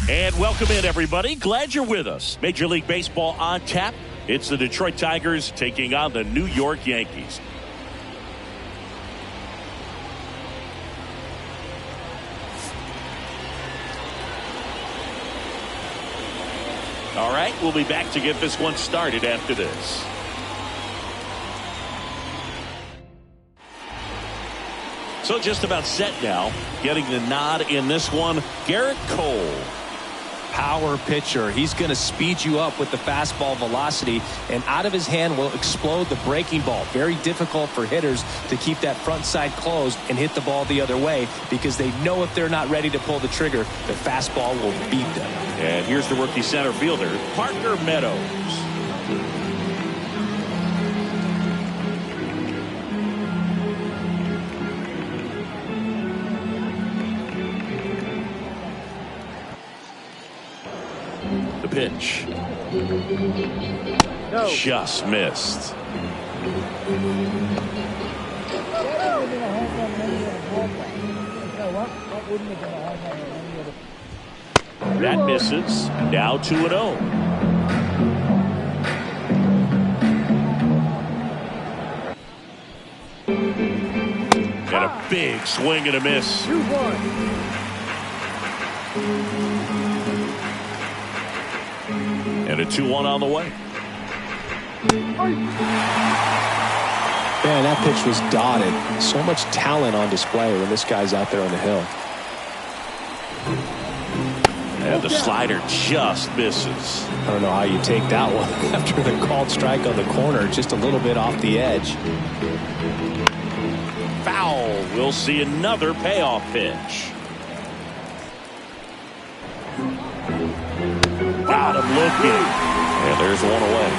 And welcome in, everybody. Glad you're with us. Major League Baseball on tap. It's the Detroit Tigers taking on the New York Yankees. All right, we'll be back to get this one started after this. So just about set now. Getting the nod in this one, Garrett Cole. Power pitcher. He's going to speed you up with the fastball velocity, and out of his hand will explode the breaking ball. Very difficult for hitters to keep that front side closed and hit the ball the other way, because they know if they're not ready to pull the trigger, the fastball will beat them. And here's the rookie center fielder, Parker Meadows. The pitch. No. Just missed. That misses. Now 2-0. And a big swing and a miss. 2-1. And a 2-1 on the way. Man, that pitch was dotted. So much talent on display when this guy's out there on the hill. And the slider just misses. I don't know how you take that one after the called strike on the corner, just a little bit off the edge. Foul. We'll see another payoff pitch. Got him looking. And there's one away.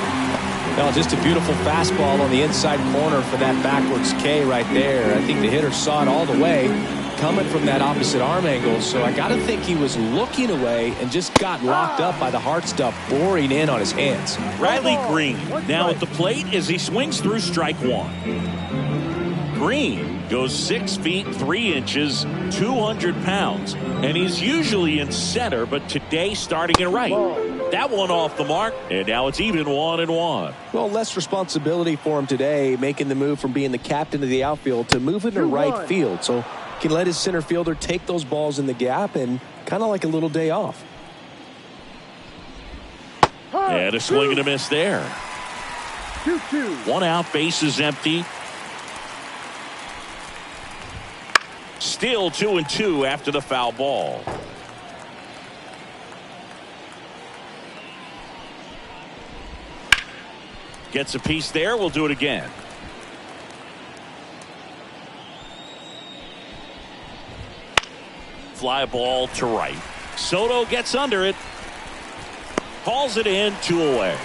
Well, just a beautiful fastball on the inside corner for that backwards K right there. I think the hitter saw it all the way coming from that opposite arm angle, so I got to think he was looking away and just got locked up by the hard stuff boring in on his hands. Riley Green now at the plate as he swings through strike one. Green goes 6 feet 3 inches, 200 pounds, and he's usually in center, but today starting in right. That one off the mark, and now it's even 1-1. Well, less responsibility for him today, making the move from being the captain of the outfield to moving to right field, so he can let his center fielder take those balls in the gap and kind of like a little day off. And a swing and a miss there. 2-2. 1 out, bases empty. Still 2-2 after the foul ball. Gets a piece there. We'll do it again. Fly ball to right. Soto gets under it. Hauls it in, 2 away.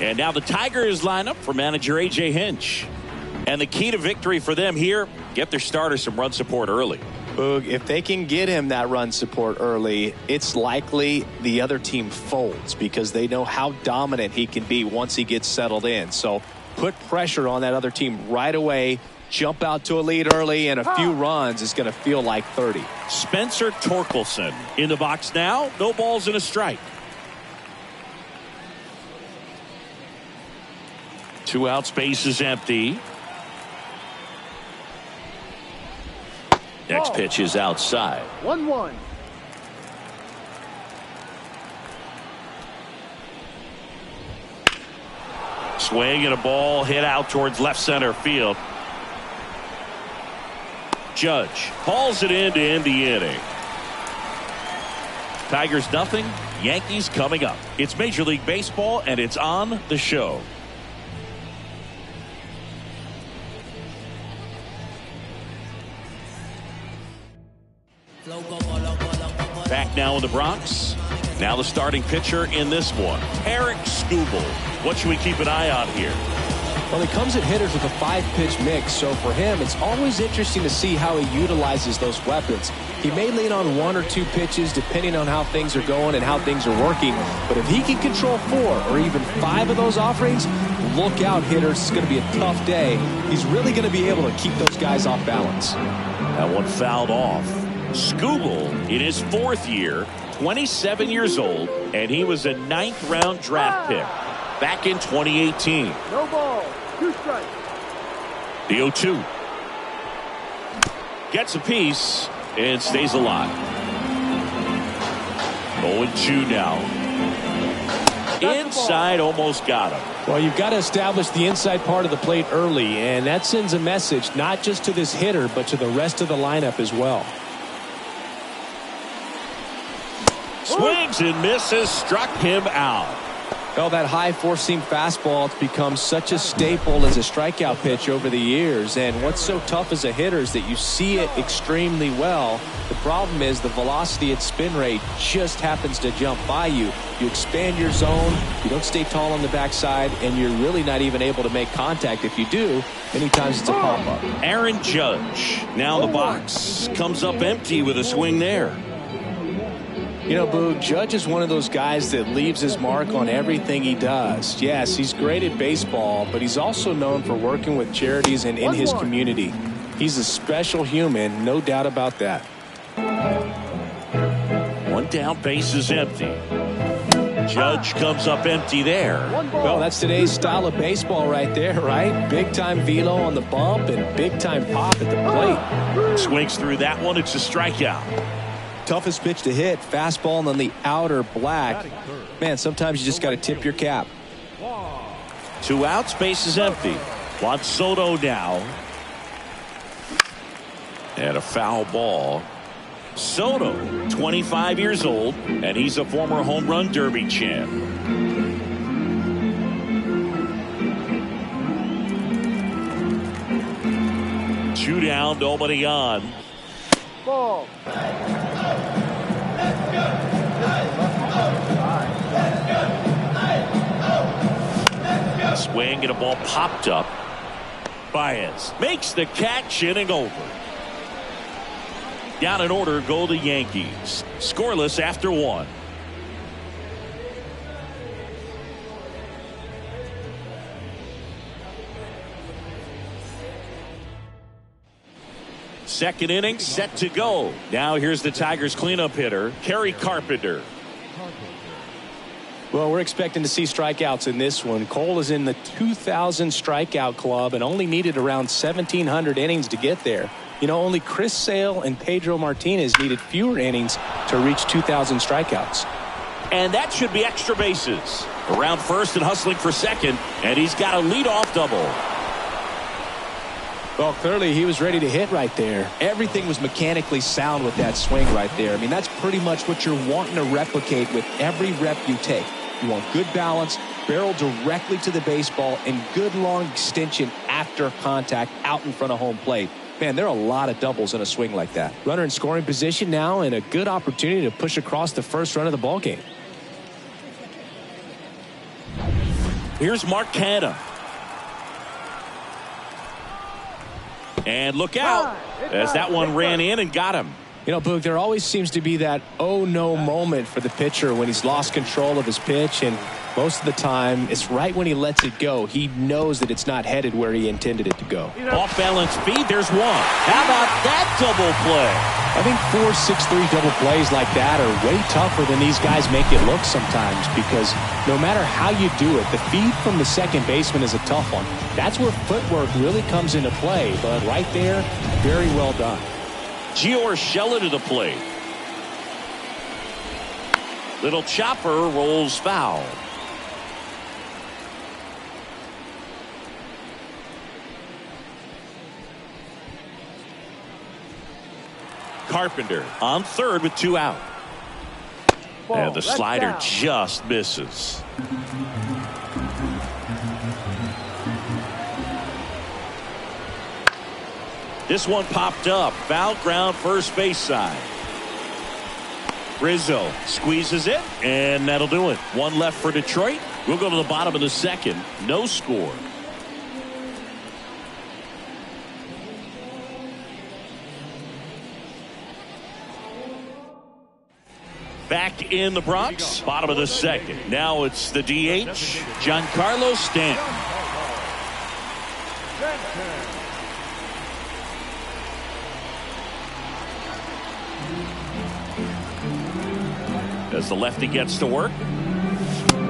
And now the Tigers line up for manager A.J. Hinch. And the key to victory for them here, get their starter some run support early. Boog, if they can get him that run support early, it's likely the other team folds because they know how dominant he can be once he gets settled in. So put pressure on that other team right away. Jump out to a lead early, and a few runs is going to feel like 30. Spencer Torkelson in the box now. No balls and a strike. 2 outs, base is empty. Next pitch is outside. 1-1. Swing and a ball hit out towards left center field. Judge hauls it in to end the inning. Tigers nothing, Yankees coming up. It's Major League Baseball, and it's on the show. Back now in the Bronx. Now the starting pitcher in this one, Eric Skubal. What should we keep an eye on here? Well, he comes at hitters with a 5-pitch mix, so for him, it's always interesting to see how he utilizes those weapons. He may lean on 1 or 2 pitches depending on how things are going and how things are working, but if he can control 4 or even 5 of those offerings, look out, hitters. It's going to be a tough day. He's really going to be able to keep those guys off balance. That one fouled off. Skubal in his 4th year, 27 years old, and he was a 9th-round draft pick back in 2018. No ball. 2 strikes. The 0-2. Gets a piece and stays alive. 0-2 now. Inside, almost got him. Well, you've got to establish the inside part of the plate early, and that sends a message not just to this hitter, but to the rest of the lineup as well. Swings and misses, struck him out. Well, that high four-seam fastball has become such a staple as a strikeout pitch over the years. And what's so tough as a hitter is that you see it extremely well. The problem is the velocity and spin rate just happens to jump by you. You expand your zone, you don't stay tall on the backside, and you're really not even able to make contact. If you do, many times it's a pop-up. Aaron Judge now in the box. Comes up empty with a swing there. You know, Boo, Judge is one of those guys that leaves his mark on everything he does. Yes, he's great at baseball, but he's also known for working with charities and in his community. He's a special human, no doubt about that. One down, base is empty. Judge comes up empty there. Well, that's today's style of baseball right there, right? Big-time velo on the bump and big-time pop at the plate. Swings through that one. It's a strikeout. Toughest pitch to hit, fastball on the outer black. Man, sometimes you just got to tip your cap. 2 outs, base is empty. Juan Soto now. And a foul ball. Soto, 25 years old, and he's a former home run derby champ. Two down, nobody on. Ball. Swing and a ball popped up. Baez makes the catch, inning over. Down in order go the Yankees. Scoreless after 1. Second inning set to go. Now here's the Tigers cleanup hitter, Kerry Carpenter. Well, we're expecting to see strikeouts in this one. Cole is in the 2,000 strikeout club and only needed around 1,700 innings to get there. You know, only Chris Sale and Pedro Martinez needed fewer innings to reach 2,000 strikeouts. And that should be extra bases. Around first and hustling for second, and he's got a leadoff double. Well, clearly he was ready to hit right there. Everything was mechanically sound with that swing right there. I mean, that's pretty much what you're wanting to replicate with every rep you take. You want good balance, barrel directly to the baseball, and good long extension after contact out in front of home plate. Man, there are a lot of doubles in a swing like that. Runner in scoring position now, and a good opportunity to push across the first run of the ball game. Here's Mark Canha. And look out as that one ran in and got him. You know, Boog, there always seems to be that oh no moment for the pitcher when he's lost control of his pitch, and most of the time it's right when he lets it go. He knows that it's not headed where he intended it to go. Off balance speed, there's one. How about that double play? I think 4-6-3 double plays like that are way tougher than these guys make it look sometimes, because no matter how you do it, the feed from the second baseman is a tough one. That's where footwork really comes into play, but right there, very well done. Gio Urshela to the plate. Little chopper rolls foul. Carpenter on third with 2 out. And the slider just misses. This one popped up. Foul ground first base side. Rizzo squeezes it, and that'll do it. One left for Detroit. We'll go to the bottom of the second. No score. Back in the Bronx, bottom of the second. Now it's the DH, Giancarlo Stanton. as the lefty gets to work.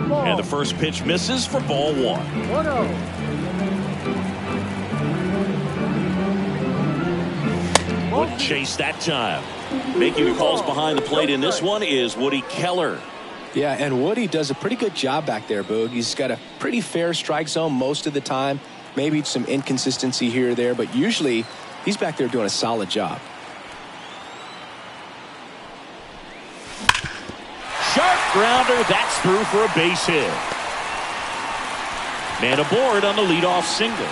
Ball. And the first pitch misses for ball 1. 1-0. Wouldn't chase that time. Making the calls behind the plate in this one is Woody Keller. Yeah, and Woody does a pretty good job back there, Boog. He's got a pretty fair strike zone most of the time. Maybe some inconsistency here or there, but usually he's back there doing a solid job. Sharp grounder. That's through for a base hit. Man aboard on the leadoff single.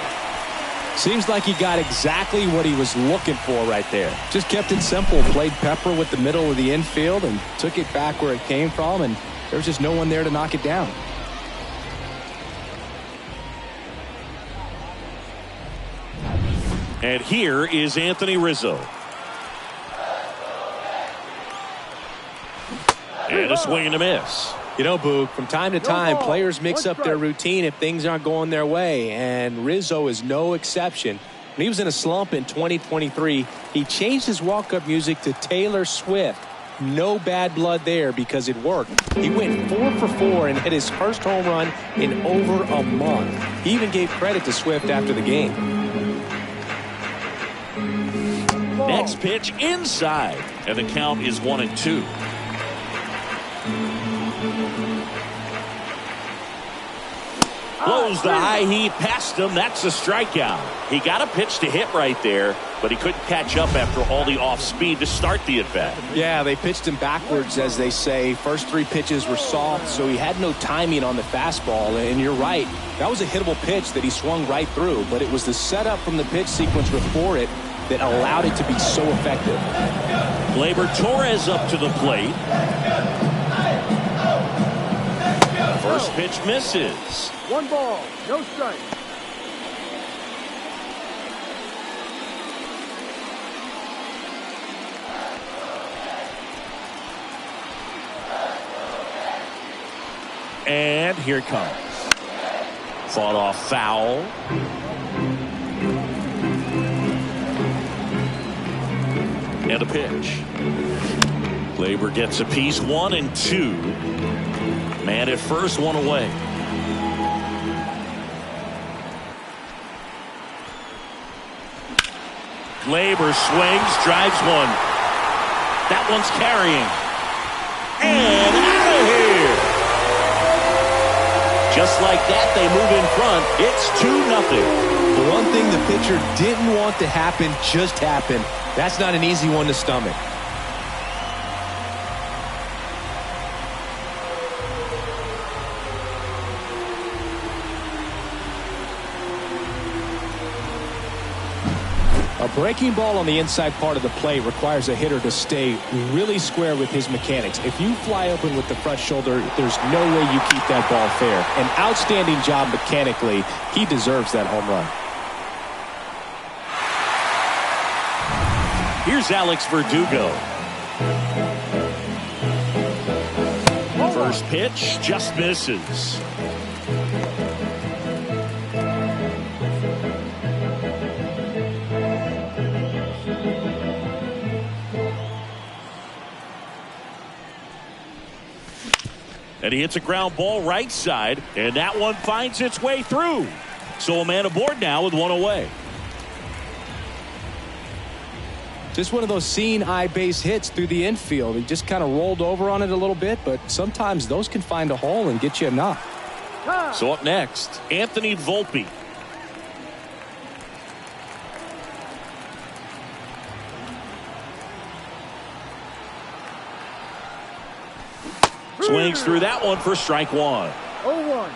Seems like he got exactly what he was looking for right there. Just kept it simple. Played pepper with the middle of the infield and took it back where it came from, and there was just no one there to knock it down. And here is Anthony Rizzo. And a swing and a miss. You know, Boog, from time to time, players mix up their routine if things aren't going their way, and Rizzo is no exception. When he was in a slump in 2023, he changed his walk-up music to Taylor Swift. No bad blood there because it worked. He went 4 for 4 and hit his first home run in over a month. He even gave credit to Swift after the game. Next pitch inside, and the count is 1-2. Blows the high heat past him. That's a strikeout. He got a pitch to hit right there, but he couldn't catch up after all the off speed to start the at-bat. Yeah, they pitched him backwards, as they say. First 3 pitches were soft, so he had no timing on the fastball. And you're right, that was a hittable pitch that he swung right through, but it was the setup from the pitch sequence before it that allowed it to be so effective. Gleyber Torres up to the plate. First pitch misses. 1 ball, no strike. And here it comes. Fought off foul. And a pitch. Gleyber gets a piece, 1-2. Man at first, 1 away. Gleyber swings, drives 1. That one's carrying. And out of here. Just like that, they move in front. It's 2-0. The one thing the pitcher didn't want to happen just happened. That's not an easy one to stomach. A breaking ball on the inside part of the plate requires a hitter to stay really square with his mechanics. If you fly open with the front shoulder, there's no way you keep that ball fair. An outstanding job mechanically. He deserves that home run. Here's Alex Verdugo. First pitch just misses. And he hits a ground ball right side, and that one finds its way through. So a man aboard now with 1 away. Just one of those seeing eye base hits through the infield. He just kind of rolled over on it a little bit, but sometimes those can find a hole and get you a knock. So up next, Anthony Volpe. Swings through that one for strike 1. 0-1.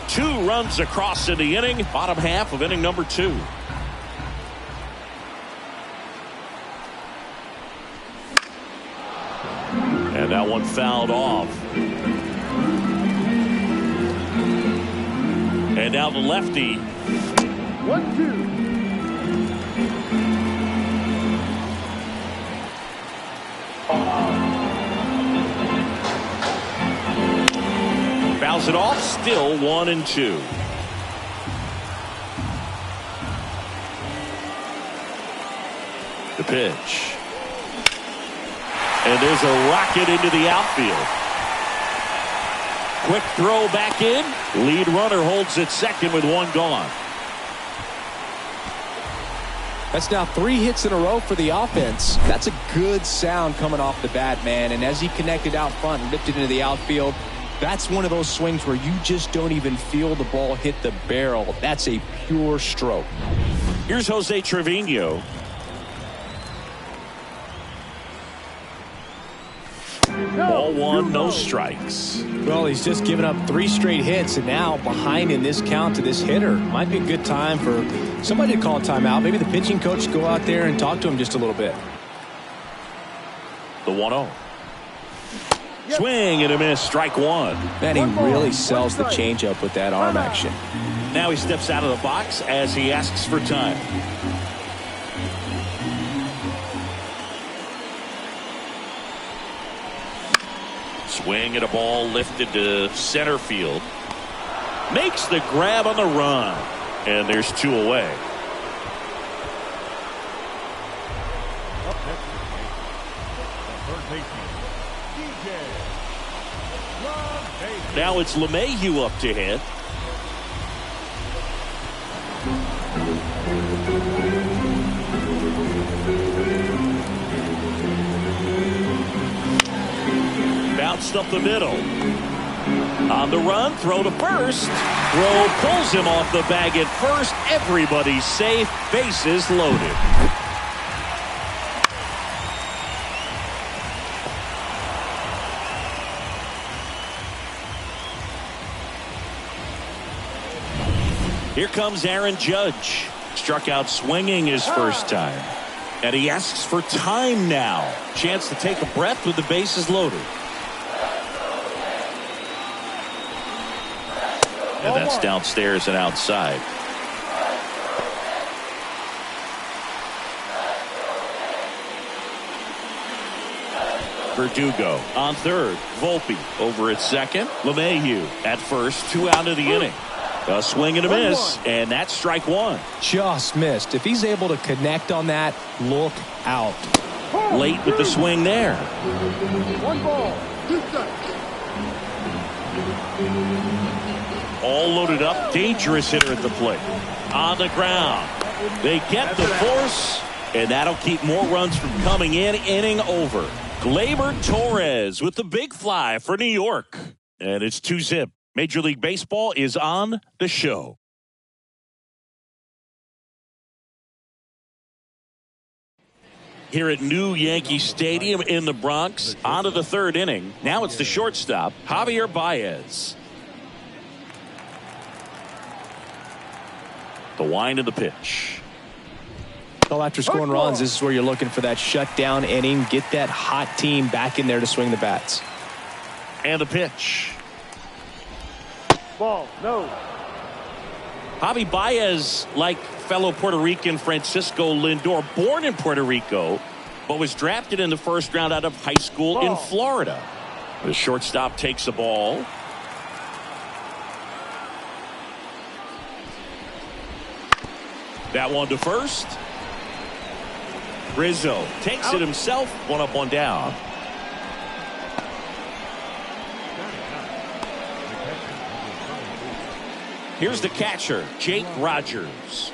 Two runs across in the inning, bottom half of inning number 2. And that one fouled off. And now the lefty. 1-2. Fouls it off, still 1-2. pitch. And there's a rocket into the outfield. Quick throw back in. Lead runner holds at second with one gone. That's now 3 hits in a row for the offense. That's a good sound coming off the bat, man. And as he connected out front and ripped it into the outfield, that's one of those swings where you just don't even feel the ball hit the barrel. That's a pure stroke. Here's Jose Trevino. Ball 1, no strikes. Well, he's just given up 3 straight hits, and now behind in this count to this hitter. Might be a good time for somebody to call a timeout. Maybe the pitching coach go out there and talk to him just a little bit. The 1-0. Swing and a miss, strike 1. Man, he really sells the changeup with that arm action. Now he steps out of the box as he asks for time. Swing at a ball lifted to center field. Makes the grab on the run. And there's 2 away. Now it's LeMahieu up to hit. Bounced up the middle. On the run, throw to first. Throw pulls him off the bag at first. Everybody's safe. Bases loaded. Here comes Aaron Judge. Struck out swinging his first time. And he asks for time now. Chance to take a breath with the bases loaded. And that's downstairs and outside. Verdugo on third. Volpe over at second. LeMahieu at first. 2 out of the inning. A swing and a miss, and that's strike 1. Just missed. If he's able to connect on that, look out. Late with the swing there. 1 ball, 2 strikes. All loaded up. Dangerous hitter at the plate. On the ground. They get the force, and that'll keep more runs from coming in. Inning over. Gleyber Torres with the big fly for New York. And it's 2-zip. Major League Baseball is on the show. Here at New Yankee Stadium in the Bronx, on to the 3rd inning. Now it's the shortstop, Javier Baez. The wind of the pitch. Well, after scoring runs, this is where you're looking for that shutdown inning. Get that hot team back in there to swing the bats. And the pitch. Ball, no. Javi Baez, like fellow Puerto Rican Francisco Lindor, born in Puerto Rico, but was drafted in the 1st round out of high school in Florida. The shortstop takes the ball. That one to first. Rizzo takes it himself. 1 up, 1 down. Here's the catcher, Jake Rogers.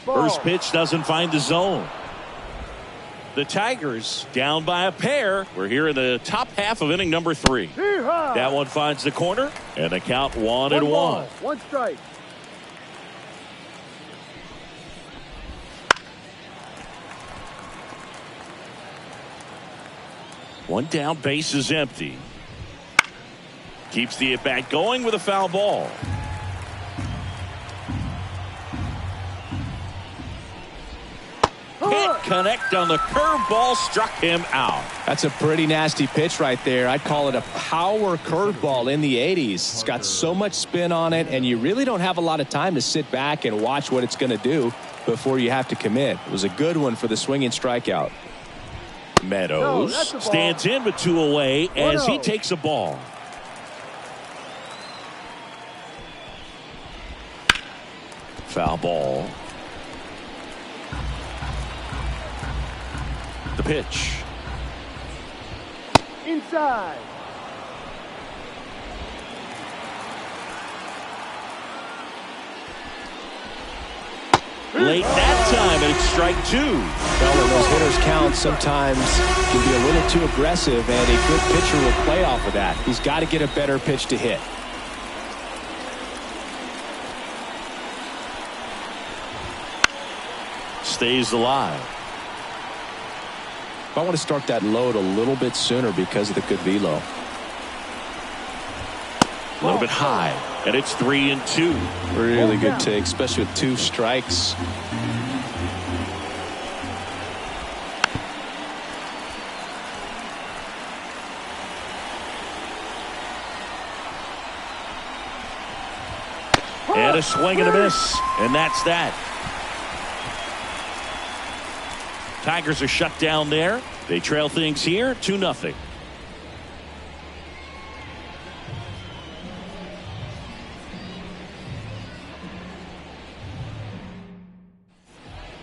First pitch doesn't find the zone. The Tigers down by a pair. We're here in the top half of inning number 3. That one finds the corner, and the count 1-1. One strike. One down, base is empty. Keeps the at-bat going with a foul ball. Can't connect on the curveball, struck him out. That's a pretty nasty pitch right there. I'd call it a power curveball in the 80s. It's got so much spin on it, and you really don't have a lot of time to sit back and watch what it's going to do before you have to commit. It was a good one for the swinging strikeout. Meadows stands in with 2 away as he takes a ball. Foul ball. The pitch. Inside. Late that time, and it's strike 2. Well, when those hitters count, sometimes can be a little too aggressive, and a good pitcher will play off of that. He's got to get a better pitch to hit. Stays alive. I want to start that load a little bit sooner because of the good velo. A little bit high, and it's 3-2. Really good take, especially with 2 strikes. And a swing and a miss, and that's that. Tigers are shut down there. They trail things here 2-0.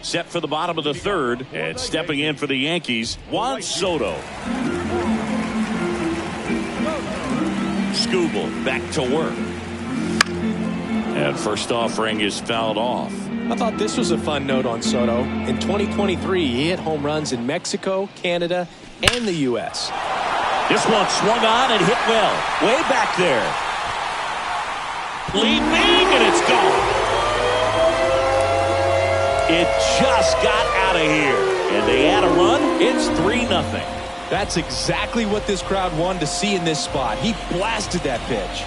Set for the bottom of the 3rd, and stepping in for the Yankees, Juan Soto. Skubal back to work. And first offering is fouled off. I thought this was a fun note on Soto. In 2023, he hit home runs in Mexico, Canada, and the U.S. This one swung on and hit well. Way back there. Leaping, and it's gone. It just got out of here. And they add a run. It's 3-0. That's exactly what this crowd wanted to see in this spot. He blasted that pitch.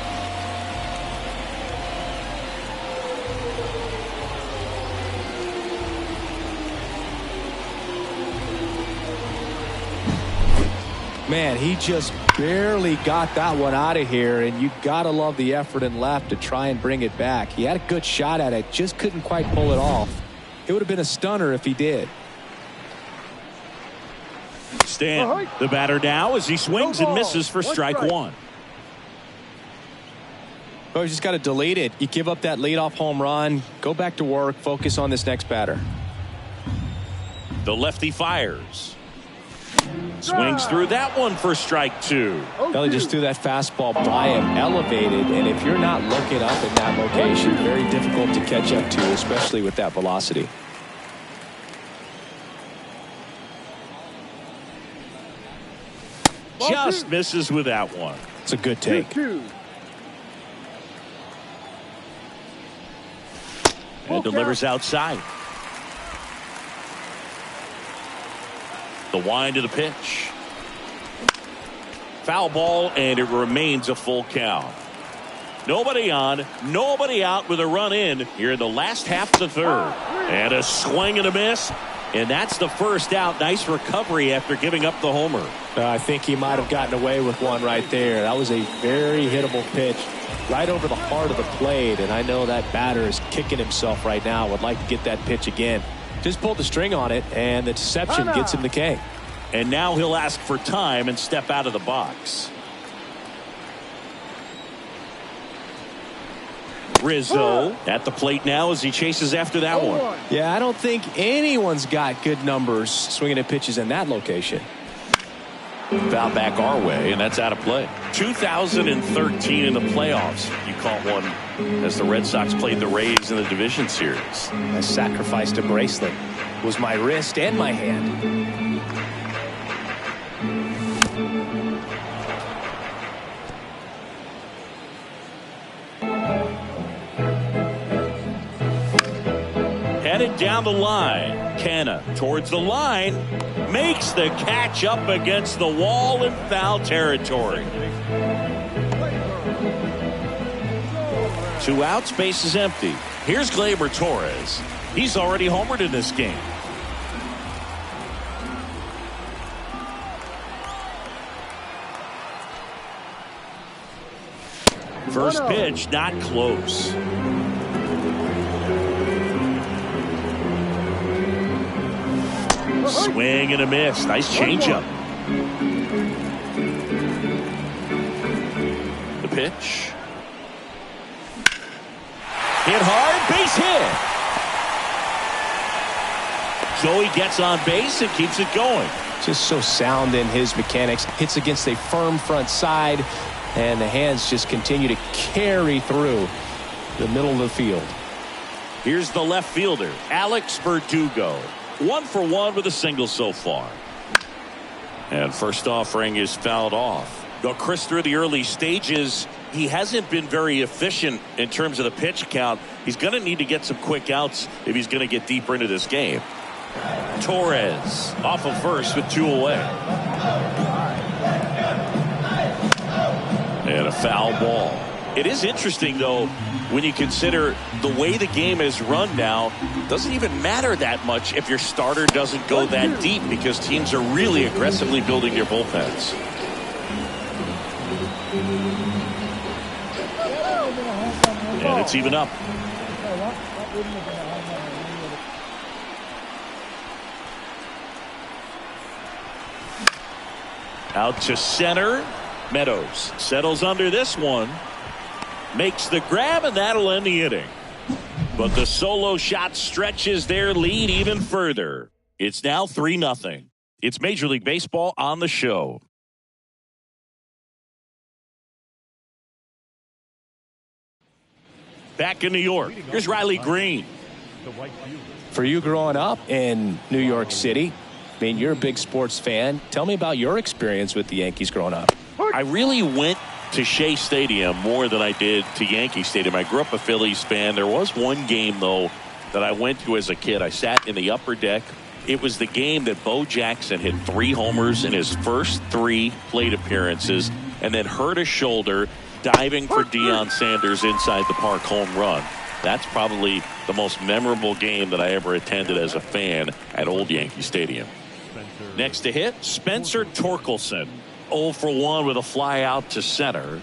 Man, he just barely got that one out of here, and you gotta love the effort and left to try and bring it back. He had a good shot at it, just couldn't quite pull it off. It would have been a stunner if he did. Stanton, the batter now, as he swings and misses for strike 1. Oh, you just got to delete it. You give up that leadoff home run, go back to work, focus on this next batter. The lefty fires. Swings through that one for strike 2. Well, he just threw that fastball by him, elevated, and if you're not looking up in that location, very difficult to catch up to, especially with that velocity. Just misses with that one. It's a good take. And delivers outside. The wind of the pitch. Foul ball, and it remains a full count. Nobody on, nobody out with a run in here in the last half of the 3rd. And a swing and a miss. And that's the first out. Nice recovery after giving up the homer. I think he might have gotten away with one right there. That was a very hittable pitch right over the heart of the plate. And I know that batter is kicking himself right now. Would like to get that pitch again. Just pulled the string on it, and the deception gets him the K. And now he'll ask for time and step out of the box. Rizzo at the plate now as he chases after that one. Yeah, I don't think anyone's got good numbers swinging at pitches in that location. Foul back our way, and that's out of play. 2013 in the playoffs. You caught one as the Red Sox played the Rays in the division series. I sacrificed a bracelet. It was my wrist and my hand. Headed down the line. Canna towards the line. Makes the catch up against the wall in foul territory. 2 outs, base is empty. Here's Gleyber Torres. He's already homered in this game. First pitch, not close. Swing and a miss. Nice changeup. The pitch. Hit hard, base hit. Joey gets on base and keeps it going. Just so sound in his mechanics. Hits against a firm front side, and the hands just continue to carry through the middle of the field. Here's the left fielder, Alex Verdugo. 1 for 1 with a single so far. And first offering is fouled off. Though Chris, through the early stages, he hasn't been very efficient in terms of the pitch count. He's going to need to get some quick outs if he's going to get deeper into this game. Torres off of first with 2 away. And a foul ball. It is interesting, though, when you consider the way the game is run now. It doesn't even matter that much if your starter doesn't go that deep, because teams are really aggressively building their bullpens. And it's even up. Out to center. Meadows settles under this one. Makes the grab, and that'll end the inning. But the solo shot stretches their lead even further. It's now 3-0. It's Major League Baseball on the show. Back in New York, here's Riley Green. For you growing up in New York City, I mean, you're a big sports fan. Tell me about your experience with the Yankees growing up. I really went to Shea Stadium more than I did to Yankee Stadium. I grew up a Phillies fan. There was one game, though, that I went to as a kid. I sat in the upper deck. It was the game that Bo Jackson hit 3 homers in his first 3 plate appearances and then hurt his shoulder diving for Deion Sanders' inside the park home run. That's probably the most memorable game that I ever attended as a fan at Old Yankee Stadium. Next to hit, Spencer Torkelson. 0 for 1 with a fly out to center.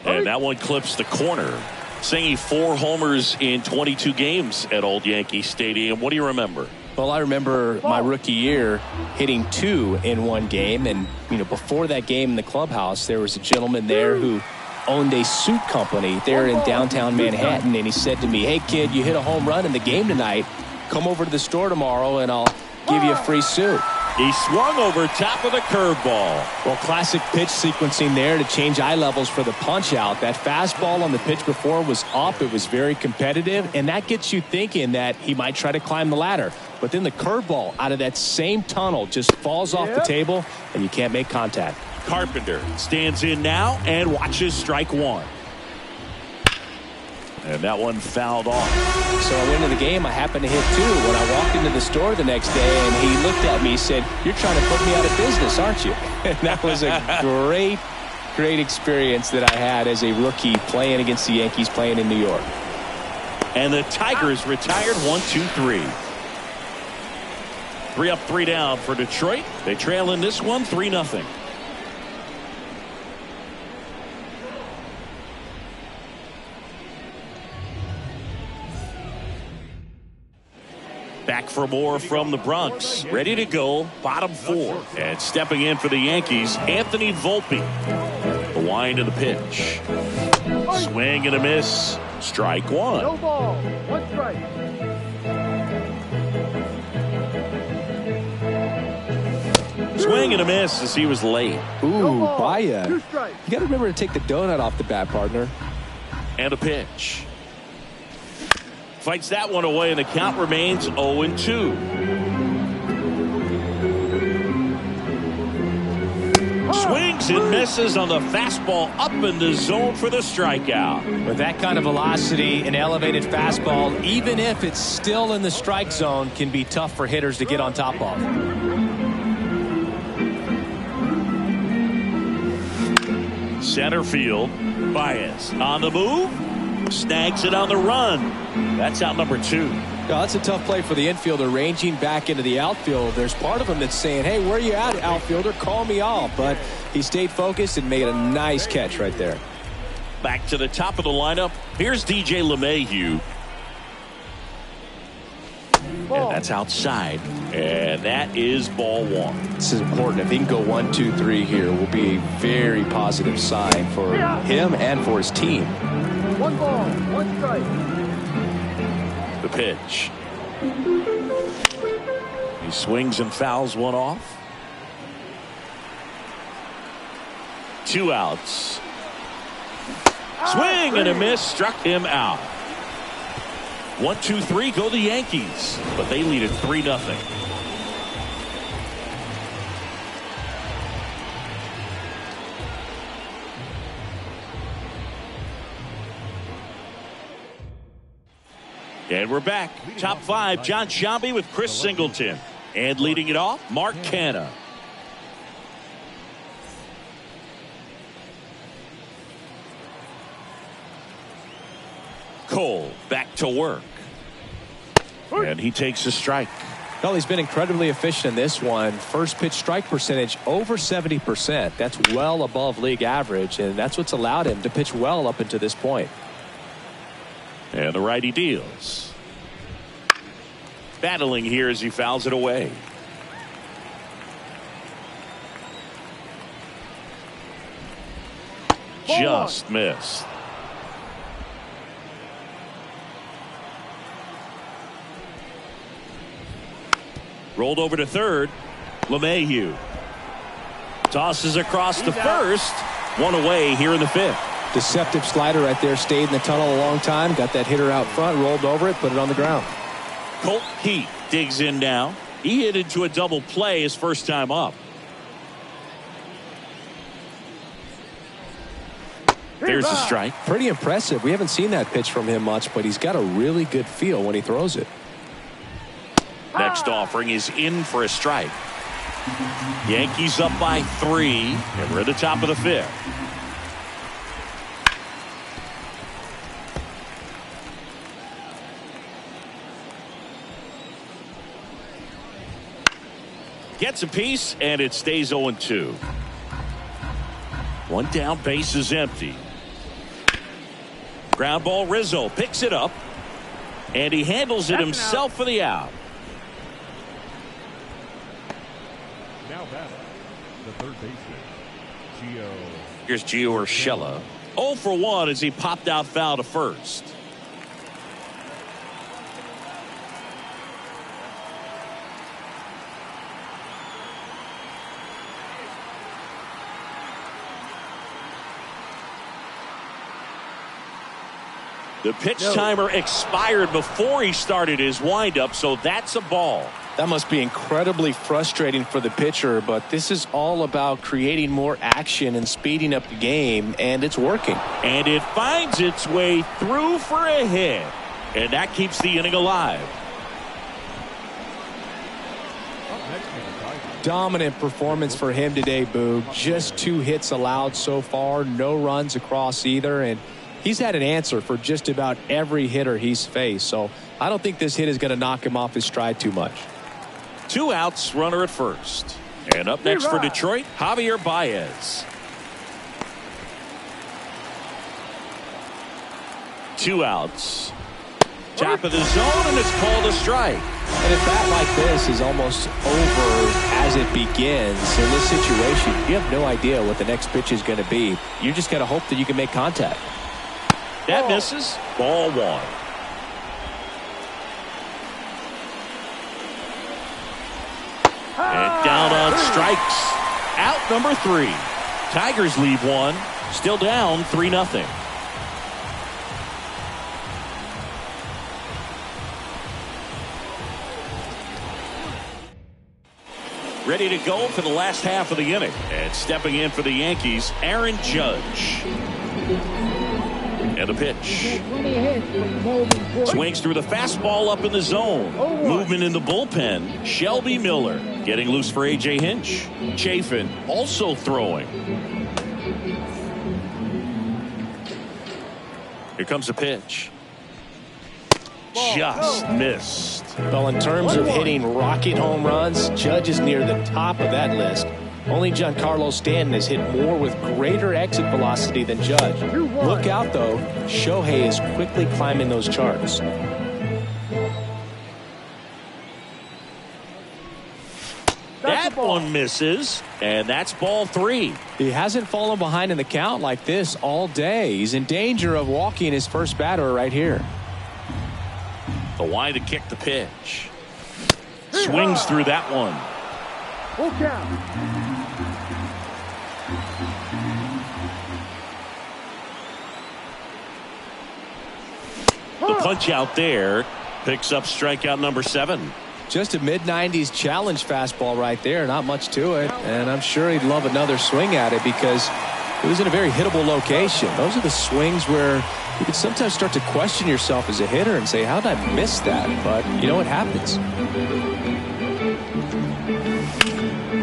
And that one clips the corner. Singing 4 homers in 22 games at Old Yankee Stadium. What do you remember? Well, I remember my rookie year hitting 2 in one game. And, you know, before that game in the clubhouse, there was a gentleman there who owned a suit company there in downtown Manhattan. And he said to me, "Hey, kid, you hit a home run in the game tonight. Come over to the store tomorrow and I'll give you a free suit." He swung over top of the curveball. Well, classic pitch sequencing there to change eye levels for the punch out. That fastball on the pitch before was up. It was very competitive, and that gets you thinking that he might try to climb the ladder. But then the curveball out of that same tunnel just falls off the table, and you can't make contact. Carpenter stands in now and watches strike 1. And that one fouled off. So I went into the game. I happened to hit 2 when I walked into the store the next day, and he looked at me and said, "You're trying to put me out of business, aren't you?" And that was a great experience that I had as a rookie playing against the Yankees, playing in New York. And the Tigers retired 1-2-3. 3 up, 3 down for Detroit. They trail in this one 3-0. Back for more from the Bronx. Ready to go. Bottom 4. And stepping in for the Yankees, Anthony Volpe. The wind of the pitch. Swing and a miss. Strike 1. No ball. 1 strike. Swing and a miss as he was late. Ooh, ball, Baez. 2 strikes. You got to remember to take the donut off the bat, partner. And a pitch. Fights that one away, and the count remains 0-2. Swings and misses on the fastball up in the zone for the strikeout. With that kind of velocity, an elevated fastball, even if it's still in the strike zone, can be tough for hitters to get on top of. Center field. Baez on the move. Snags it on the run. That's out number 2. Yeah, that's a tough play for the infielder, ranging back into the outfield. There's part of him that's saying, hey, where you at, outfielder? Call me off. But he stayed focused and made a nice catch right there. Back to the top of the lineup. Here's DJ LeMahieu. And that's outside. And that is ball 1. This is important. If he can go 1, 2, 3 here, will be a very positive sign for him and for his team. 1 ball, 1 strike. The pitch. He swings and fouls one off. 2 outs. Swing and a miss, struck him out. 1, 2, 3 go the Yankees, but they lead it 3-0. And we're back. Top 5, John Sciambi with Chris Singleton. And leading it off, Mark Canha. Cole back to work. And he takes a strike. Well, he's been incredibly efficient in this one. First pitch strike percentage over 70%. That's well above league average, and that's what's allowed him to pitch well up until this point. And the righty deals. Battling here as he fouls it away. Just missed. Rolled over to third. LeMahieu tosses across to first. One away here in the 5th. Deceptive slider right there. Stayed in the tunnel a long time. Got that hitter out front. Rolled over it. Put it on the ground. Colt Heat digs in now. He hit into a double play his first time up. There's a strike. Pretty impressive. We haven't seen that pitch from him much, but he's got a really good feel when he throws it. Next offering is in for a strike. Yankees up by 3, and we're at the top of the 5th. Gets a piece, and it stays 0-2. One down, base is empty. Ground ball, Rizzo picks it up, and he handles it himself for the out. Now batting, the third baseman, Gio. Here's Gio Urshela. 0 for 1 as he popped out foul to first. The pitch timer expired before he started his windup, so that's a ball. That must be incredibly frustrating for the pitcher, but this is all about creating more action and speeding up the game, and it's working. And it finds its way through for a hit, and that keeps the inning alive. Dominant performance for him today, Boog. Just 2 hits allowed so far, no runs across either, and he's had an answer for just about every hitter he's faced, so I don't think this hit is going to knock him off his stride too much. 2 outs, runner at first. And up next for Detroit, Javier Baez. 2 outs. Top of the zone, and it's called a strike. And a bat like this is almost over as it begins. In this situation, you have no idea what the next pitch is going to be. You just got to hope that you can make contact. That misses. Ball 1. And down on strikes. Out number 3. Tigers leave 1. Still down 3-0. Ready to go for the last half of the inning. And stepping in for the Yankees, Aaron Judge. And the pitch. Swings through the fastball up in the zone. Movement in the bullpen. Shelby Miller getting loose for A.J. Hinch. Chafin also throwing. Here comes the pitch. Just missed. Well, in terms of hitting rocket home runs, Judge is near the top of that list. Only Giancarlo Stanton has hit more with greater exit velocity than Judge. Look out, though. Shohei is quickly climbing those charts. That one misses, and that's ball 3. He hasn't fallen behind in the count like this all day. He's in danger of walking his first batter right here. The wide to kick the pitch. Swings through that one. The punch out there picks up strikeout number 7. Just a mid-90s challenge fastball right there. Not much to it. And I'm sure he'd love another swing at it because it was in a very hittable location. Those are the swings where you can sometimes start to question yourself as a hitter and say, how did I miss that? But you know what happens.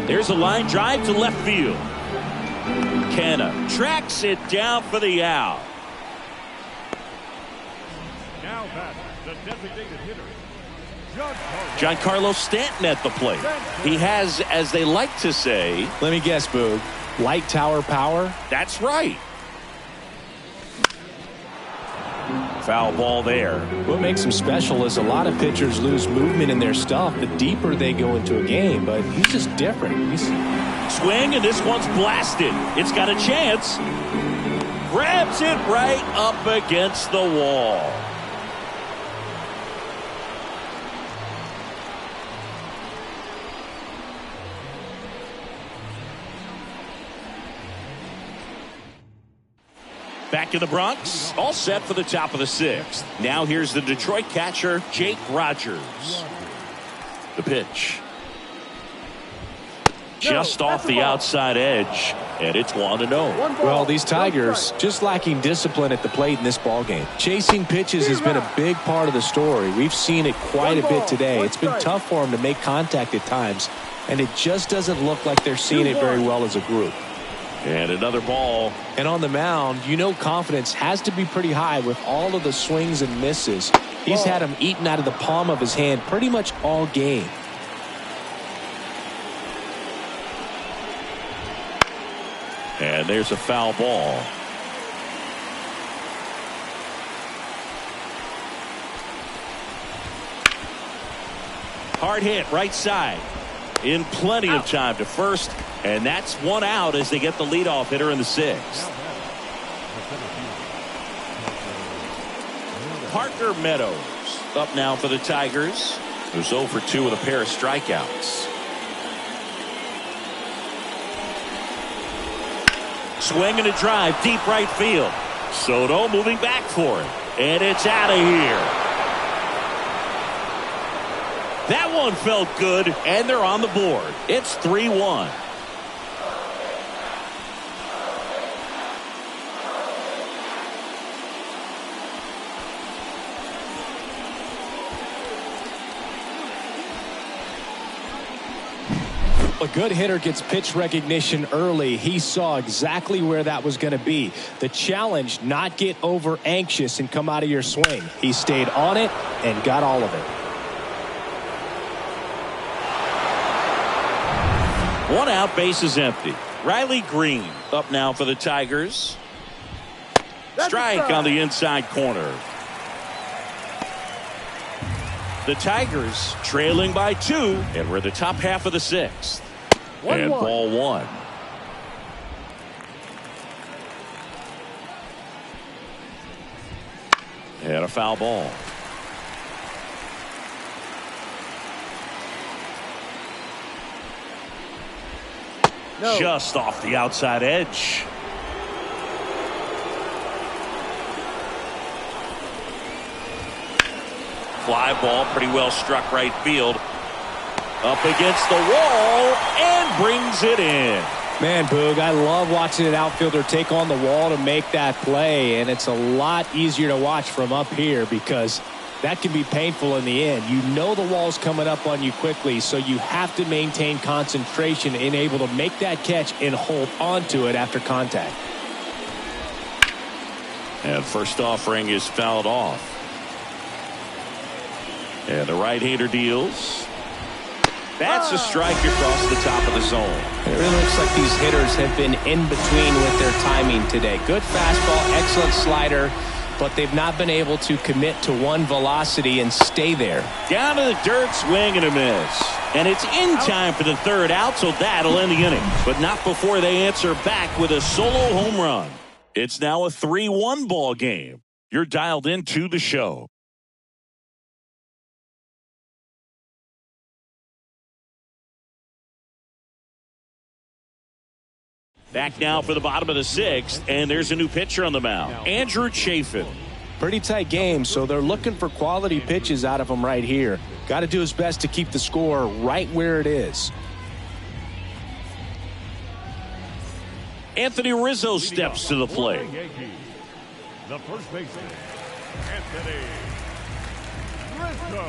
There's a line drive to left field. Canna tracks it down for the out. Now back, the designated hitter, Giancarlo Stanton at the plate. He has, as they like to say, let me guess, Boog, light tower power? That's right. Foul ball there. What makes him special is a lot of pitchers lose movement in their stuff the deeper they go into a game, but he's just different. Swing, and this one's blasted. It's got a chance. Grabs it right up against the wall. Back in the Bronx, all set for the top of the 6th. Now here's the Detroit catcher, Jake Rogers. The pitch. Just off the outside edge, and it's 1-0. Well, these Tigers just lacking discipline at the plate in this ballgame. Chasing pitches has been a big part of the story. We've seen it quite a bit today. It's been tough for them to make contact at times, and it just doesn't look like they're seeing it very well as a group. And another ball. And on the mound, you know confidence has to be pretty high with all of the swings and misses. He's had them eaten out of the palm of his hand pretty much all game. And there's a foul ball. Hard hit right side. In plenty of time to first. And that's 1 out as they get the leadoff hitter in the 6th. Parker Meadows up now for the Tigers, who's 0 for 2 with a pair of strikeouts. Swing and a drive deep right field. Soto moving back for it. And it's out of here. That one felt good, and they're on the board. It's 3-1. A good hitter gets pitch recognition early. He saw exactly where that was going to be. The challenge, not get over anxious and come out of your swing. He stayed on it and got all of it. 1 out, base is empty. Riley Green up now for the Tigers. Strike on the inside corner. The Tigers trailing by 2, and we're the top half of the 6th. And ball 1. And a foul ball. No. Just off the outside edge. Fly ball, pretty well struck right field. Up against the wall and brings it in. Man, Boog, I love watching an outfielder take on the wall to make that play, and it's a lot easier to watch from up here because that can be painful in the end. You know the wall's coming up on you quickly, so you have to maintain concentration and able to make that catch and hold onto it after contact. And first offering is fouled off. And the right-hander deals. That's a strike across the top of the zone. It really looks like these hitters have been in between with their timing today. Good fastball, excellent slider, but they've not been able to commit to one velocity and stay there. Down to the dirt, swing and a miss. And it's in time for the third out, so that'll end the inning. But not before they answer back with a solo home run. It's now a 3-1 ball game. You're dialed into the show. Back now for the bottom of the sixth, and there's a new pitcher on the mound, Andrew Chafin. Pretty tight game, so they're looking for quality pitches out of him right here. Got to do his best to keep the score right where it is. Anthony Rizzo steps to the plate. The first baseman, Anthony Rizzo.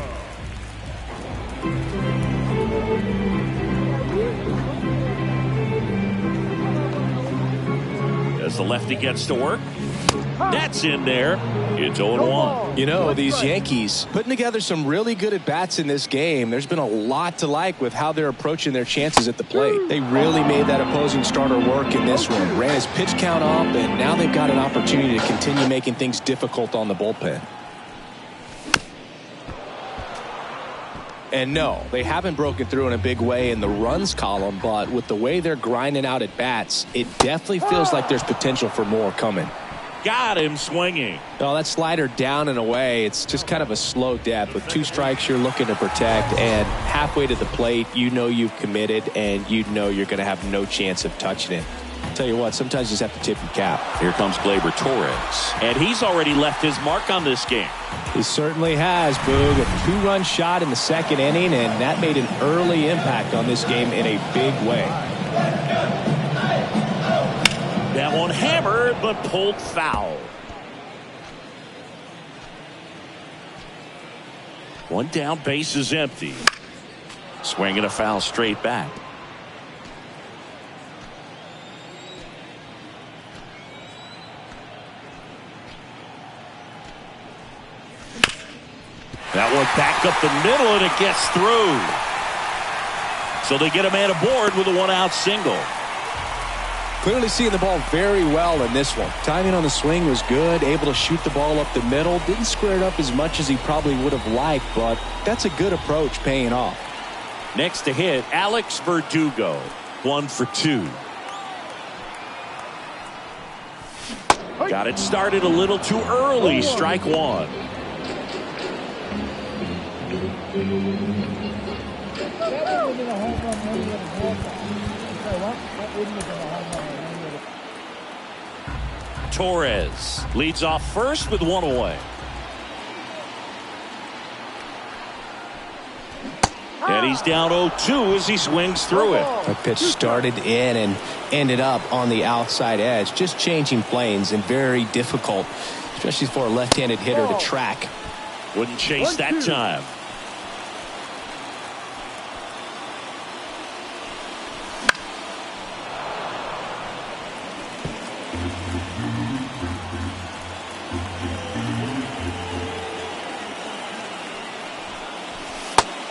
As the lefty gets to work, that's in there. It's 0-1. You know, these Yankees putting together some really good at-bats in this game. There's been a lot to like with how they're approaching their chances at the plate. They really made that opposing starter work in this one. Ran his pitch count up, and now they've got an opportunity to continue making things difficult on the bullpen. And no, they haven't broken through in a big way in the runs column, but with the way they're grinding out at bats, it definitely feels like there's potential for more coming. Got him swinging. Oh, that slider down and away. It's just kind of a slow death. With 2 strikes, you're looking to protect, and halfway to the plate, you know you've committed, and you know you're going to have no chance of touching it. Tell you what, sometimes you just have to tip your cap. Here comes Gleyber Torres, and he's already left his mark on this game. He certainly has, Boog. A 2-run shot in the second inning, and that made an early impact on this game in a big way. That one hammered, but pulled foul. One down, base is empty. Swinging a foul straight back. That one back up the middle, and it gets through. So they get a man aboard with a 1-out single. Clearly seeing the ball very well in this one. Timing on the swing was good, able to shoot the ball up the middle. Didn't square it up as much as he probably would have liked, but that's a good approach paying off. Next to hit, Alex Verdugo. 1 for 2. Got it started a little too early. Strike 1. Torres leads off first with 1 away. And he's down 0-2 as he swings through it. That pitch started in and ended up on the outside edge, just changing planes, and very difficult, especially for a left-handed hitter to track. Wouldn't chase that time.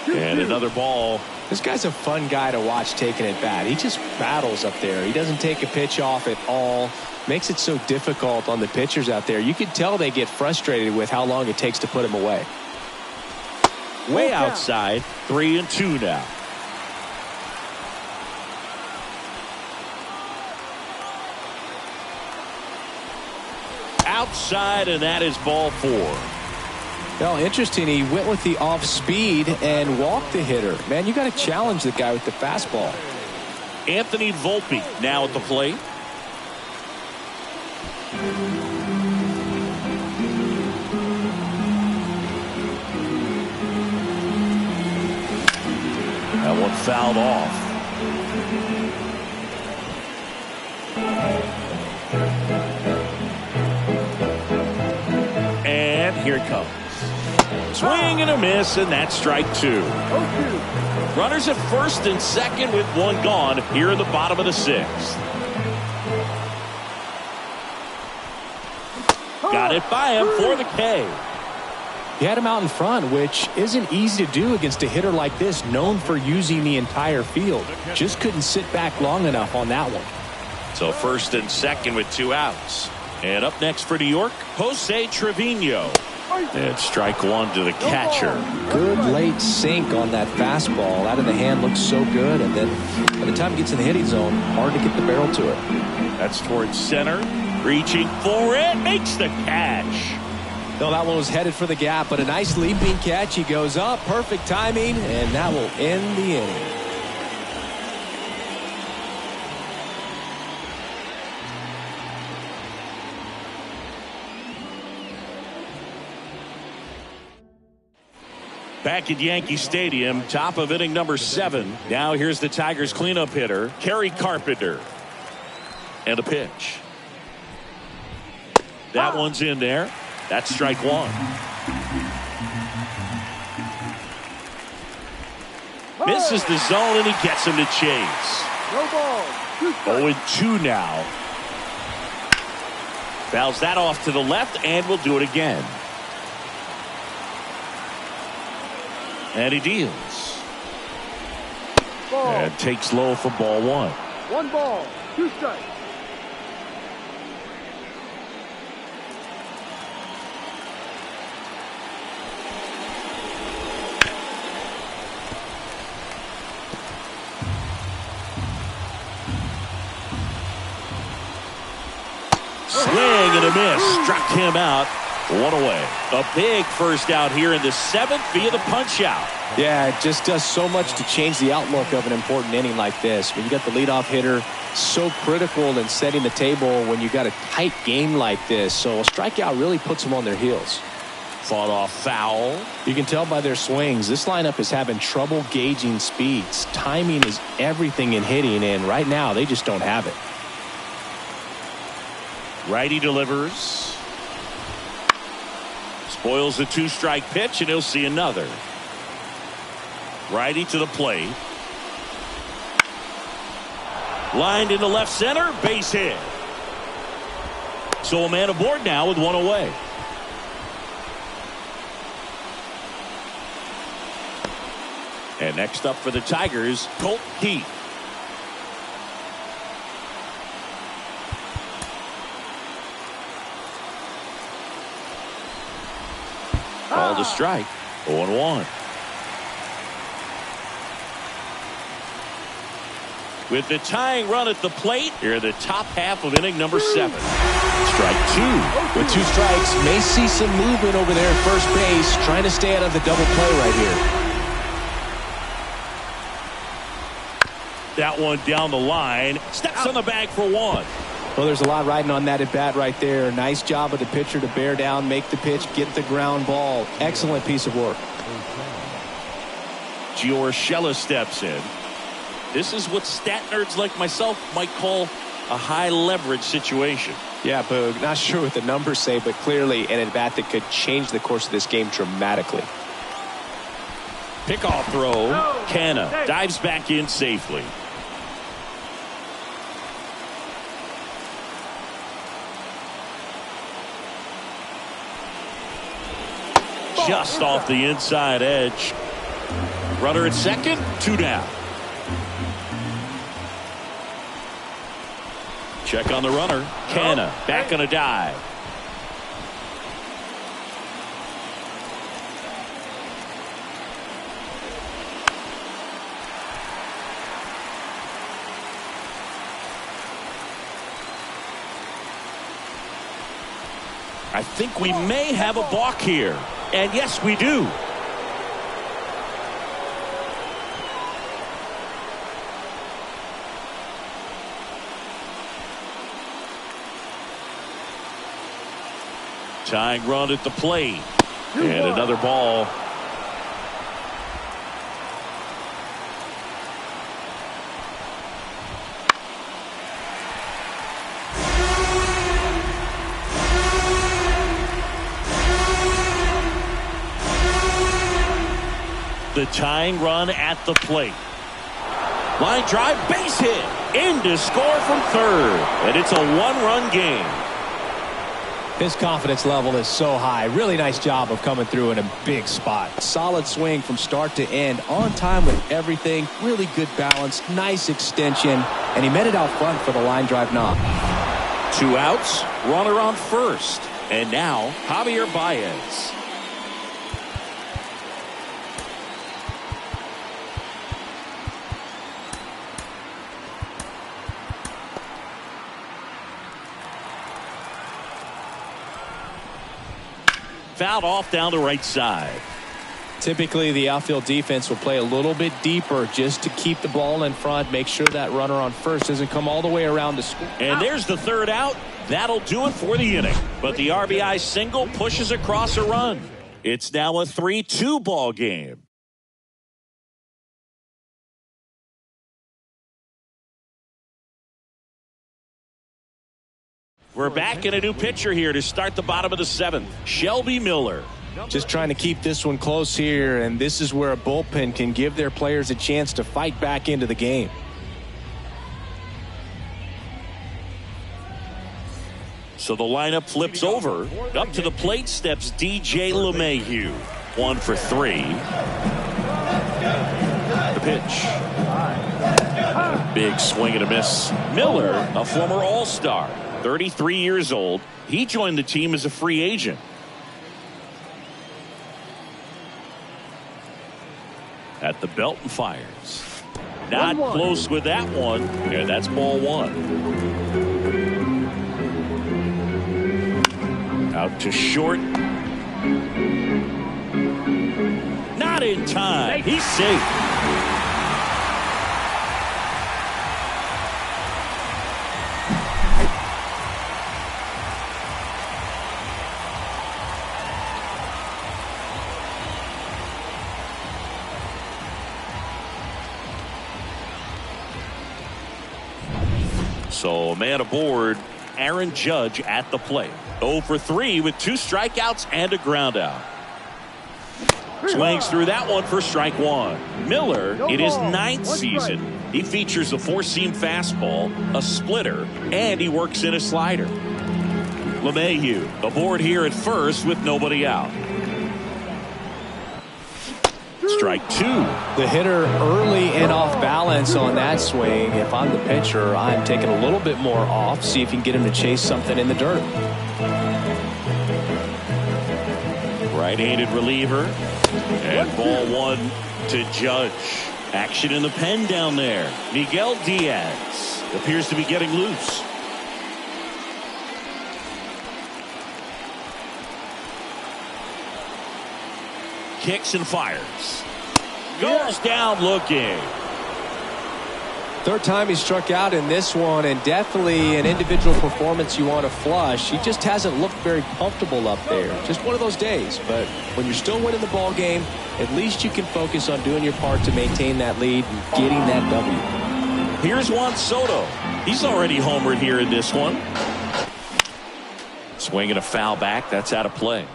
And another ball. This guy's a fun guy to watch taking at bat. He just battles up there. He doesn't take a pitch off at all. Makes it so difficult on the pitchers out there. You can tell they get frustrated with how long it takes to put him away. Way outside. 3-2 now. Outside, and that is ball 4. Well, interesting. He went with the off speed and walked the hitter. Man, you got to challenge the guy with the fastball. Anthony Volpe now at the plate. That one fouled off. And here it comes. Swing and a miss, and that's strike 2. Runners at first and second with one gone here in the bottom of the 6th. Got it by him for the K. He had him out in front, which isn't easy to do against a hitter like this, known for using the entire field. Just couldn't sit back long enough on that one. So first and second with 2 outs. And up next for New York, Jose Trevino. And strike 1 to the catcher. Good late sink on that fastball. Out of the hand looks so good, and then by the time it gets in the hitting zone, hard to get the barrel to it. That's towards center. Reaching for it. Makes the catch. No, that one was headed for the gap, but a nice leaping catch. He goes up. Perfect timing, and that will end the inning. Back at Yankee Stadium, top of inning number 7. Now here's the Tigers cleanup hitter, Kerry Carpenter. And a pitch. That one's in there. That's strike 1. Misses the zone, and he gets him to chase. No ball. 0-2 now. Fouls that off to the left, and will do it again. And he deals. Ball. And takes low for ball 1. 1 ball. 2 strikes. Swing and a miss. Struck him out. 1 away. A big first out here in the 7th via the punch out. Yeah, it just does so much to change the outlook of an important inning like this. When you got the leadoff hitter, so critical in setting the table when you got a tight game like this. So a strikeout really puts them on their heels. Fought off foul. You can tell by their swings, this lineup is having trouble gauging speeds. Timing is everything in hitting, and right now they just don't have it. Righty delivers. Spoils the 2-strike pitch, and he'll see another. Righty to the plate. Lined into left center. Base hit. So a man aboard now with 1 away. And next up for the Tigers, Colt Heath. Ball to strike. 0-1. With the tying run at the plate, here in the top half of inning number 7. Strike 2. With 2 strikes, may see some movement over there at first base, trying to stay out of the double play right here. That one down the line. Steps on the bag for 1. Well, there's a lot riding on that at bat right there. Nice job of the pitcher to bear down, make the pitch, get the ground ball. Excellent piece of work. Giorgella steps in. This is what stat nerds like myself might call a high leverage situation. Yeah, Boog, not sure what the numbers say, but clearly an at bat that could change the course of this game dramatically. Pickoff throw. Canna dives back in safely. Just off the inside edge. Runner at second, 2 down. Check on the runner. Canna back on a dive. I think we may have a balk here. And yes, we do. Tying run at the plate. And another ball. The tying run at the plate. Line drive, base hit. In to score from third. And it's a one-run game. His confidence level is so high. Really nice job of coming through in a big spot. Solid swing from start to end. On time with everything. Really good balance. Nice extension. And he met it out front for the line drive knock. 2 outs. Runner on first. And now Javier Baez. Fouled off down the right side. Typically, the outfield defense will play a little bit deeper just to keep the ball in front, make sure that runner on first doesn't come all the way around to score. And there's the third out. That'll do it for the inning. But the RBI single pushes across a run. It's now a 3-2 ball game. We're back in a new pitcher here to start the bottom of the 7th. Shelby Miller. Just trying to keep this one close here, and this is where a bullpen can give their players a chance to fight back into the game. So the lineup flips over. Up to the plate steps DJ LeMahieu. 1 for 3. The pitch. Big swing and a miss. Miller, a former All-Star. 33 years old. He joined the team as a free agent. At the belt and fires. Not close with that one. Yeah, that's ball 1. Out to short. Not in time. He's safe. So a man aboard, Aaron Judge at the plate. 0 for 3 with 2 strikeouts and a ground out. Swings through that one for strike 1. Miller, in his 9th season, he features a 4-seam fastball, a splitter, and he works in a slider. LeMahieu aboard here at first with nobody out. Strike 2. The hitter early and off balance on that swing. If I'm the pitcher, I'm taking a little bit more off. See if you can get him to chase something in the dirt. Right-handed reliever. And ball 1 to Judge. Action in the pen down there. Miguel Diaz appears to be getting loose. Kicks and fires. Goes down looking. Third time he struck out in this one, and definitely an individual performance you want to flush. He just hasn't looked very comfortable up there. Just one of those days. But when you're still winning the ball game, at least you can focus on doing your part to maintain that lead and getting that W. Here's Juan Soto. He's already homered here in this one. Swinging a foul back. That's out of play.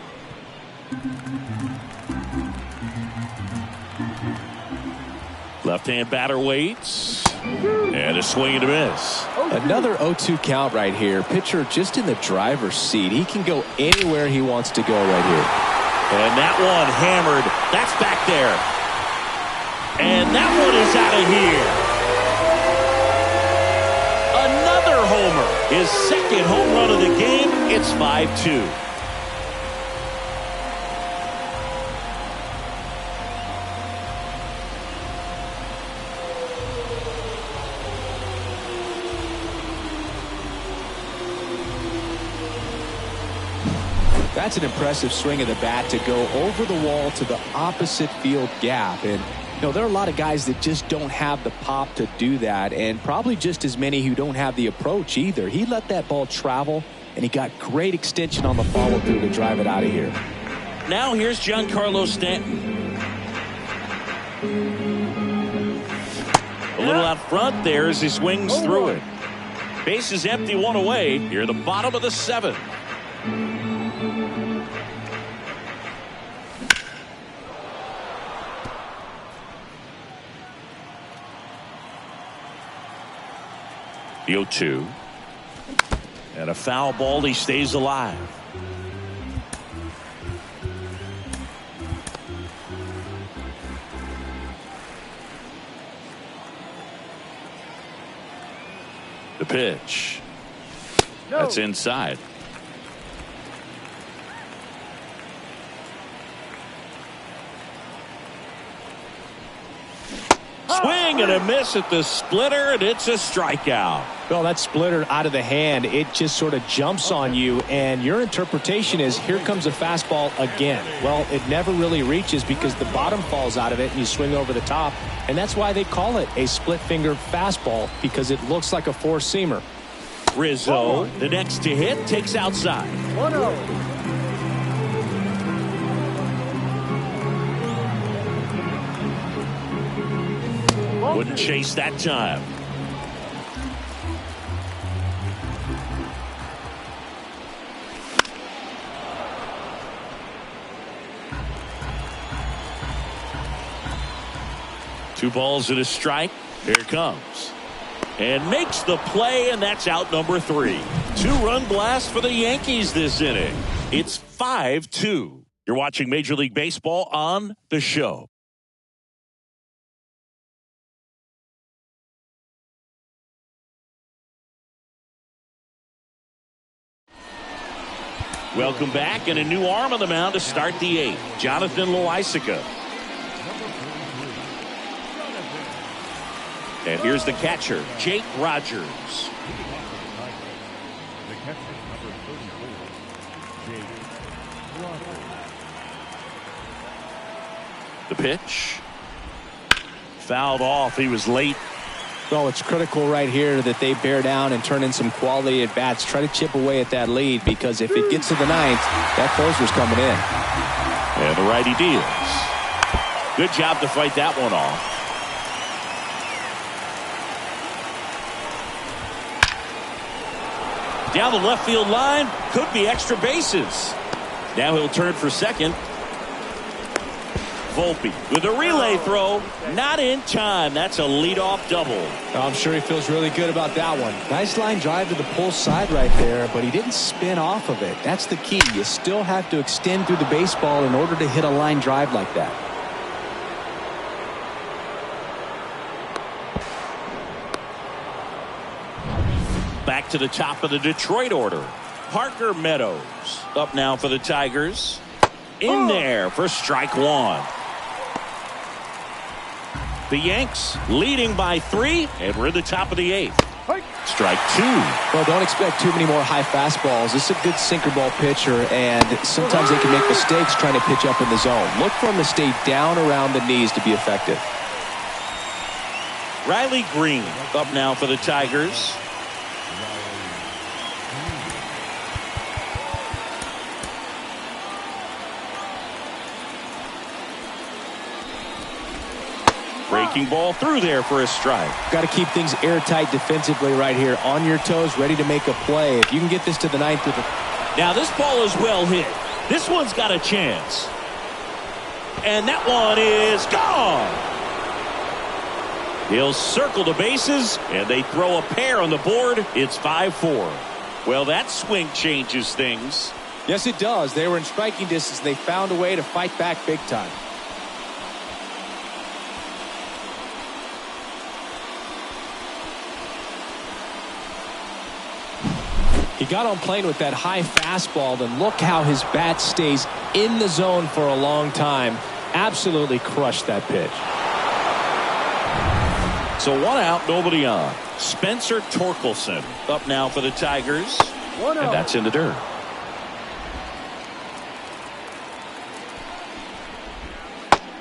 Left-hand batter waits. And a swing and a miss. Another 0-2 count right here. Pitcher just in the driver's seat. He can go anywhere he wants to go right here. And that one hammered. That's back there. And that one is out of here. Another homer. His 2nd home run of the game. It's 5-2. That's an impressive swing of the bat to go over the wall to the opposite field gap. And, you know, there are a lot of guys that just don't have the pop to do that, and probably just as many who don't have the approach either. He let that ball travel and he got great extension on the follow-through to drive it out of here. Now here's Giancarlo Stanton. A little out front there as he swings through it. Base is empty, one away. Here, the bottom of the 7th. The 0-2. And a foul ball. He stays alive. The pitch. That's inside. Swing and a miss at the splitter, and it's a strikeout. Well, that splitter out of the hand, it just sort of jumps on you, and your interpretation is, here comes a fastball again. Well, it never really reaches because the bottom falls out of it, and you swing over the top, and that's why they call it a split-finger fastball, because it looks like a four-seamer. Rizzo, the next to hit, takes outside. 1-0. Wouldn't chase that time. Two balls and a strike. Here it comes. And makes the play, and that's out number 3. 2-run blast for the Yankees this inning. It's 5-2. You're watching Major League Baseball on The Show. Welcome back, and a new arm on the mound to start the 8th. Jonathan Loaisiga. And here's the catcher, Jake Rogers. The catcher, number 34, Jake Rogers. The pitch. Fouled off. He was late. Well, it's critical right here that they bear down and turn in some quality at bats. Try to chip away at that lead, because if it gets to the 9th, that closer's coming in. And the righty deals. Good job to fight that one off. Down the left field line. Could be extra bases. Now he'll turn for second. Volpe with a relay throw. Not in time. That's a leadoff double. I'm sure he feels really good about that one. Nice line drive to the pull side right there, but he didn't spin off of it. That's the key. You still have to extend through the baseball in order to hit a line drive like that. Back to the top of the Detroit order. Parker Meadows up now for the Tigers. In there for strike 1. The Yanks leading by 3, and we're at the top of the 8th. Strike 2. Well, don't expect too many more high fastballs. This is a good sinker ball pitcher, and sometimes they can make mistakes trying to pitch up in the zone. Look for him to stay down around the knees to be effective. Riley Green up now for the Tigers. Breaking ball through there for a strike. Got to keep things airtight defensively right here. On your toes, ready to make a play. If you can get this to the 9th with Now this ball is well hit. This one's got a chance. And that one is gone. He'll circle the bases, and they throw a pair on the board. It's 5-4. Well, that swing changes things. Yes, it does. They were in striking distance. They found a way to fight back big time. He got on plane with that high fastball, and look how his bat stays in the zone for a long time. Absolutely crushed that pitch. So 1 out, nobody on. Spencer Torkelson up now for the Tigers. 1-0. And that's in the dirt.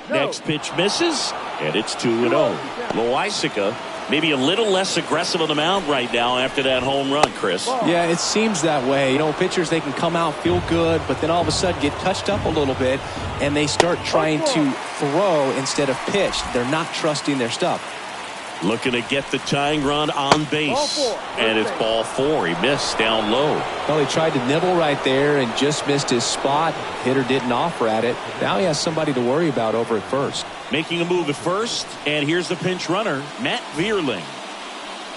Next pitch misses, and it's 2-0. Loaisiga Maybe a little less aggressive on the mound right now after that home run, Chris. Yeah, it seems that way. You know, pitchers, they can come out, feel good, but then all of a sudden get touched up a little bit, and they start trying to throw instead of pitch. They're not trusting their stuff. Looking to get the tying run on base. And it's ball 4. He missed down low. Well, he tried to nibble right there and just missed his spot. Hitter didn't offer at it. Now he has somebody to worry about over at first. Making a move at first, and here's the pinch runner, Matt Vierling.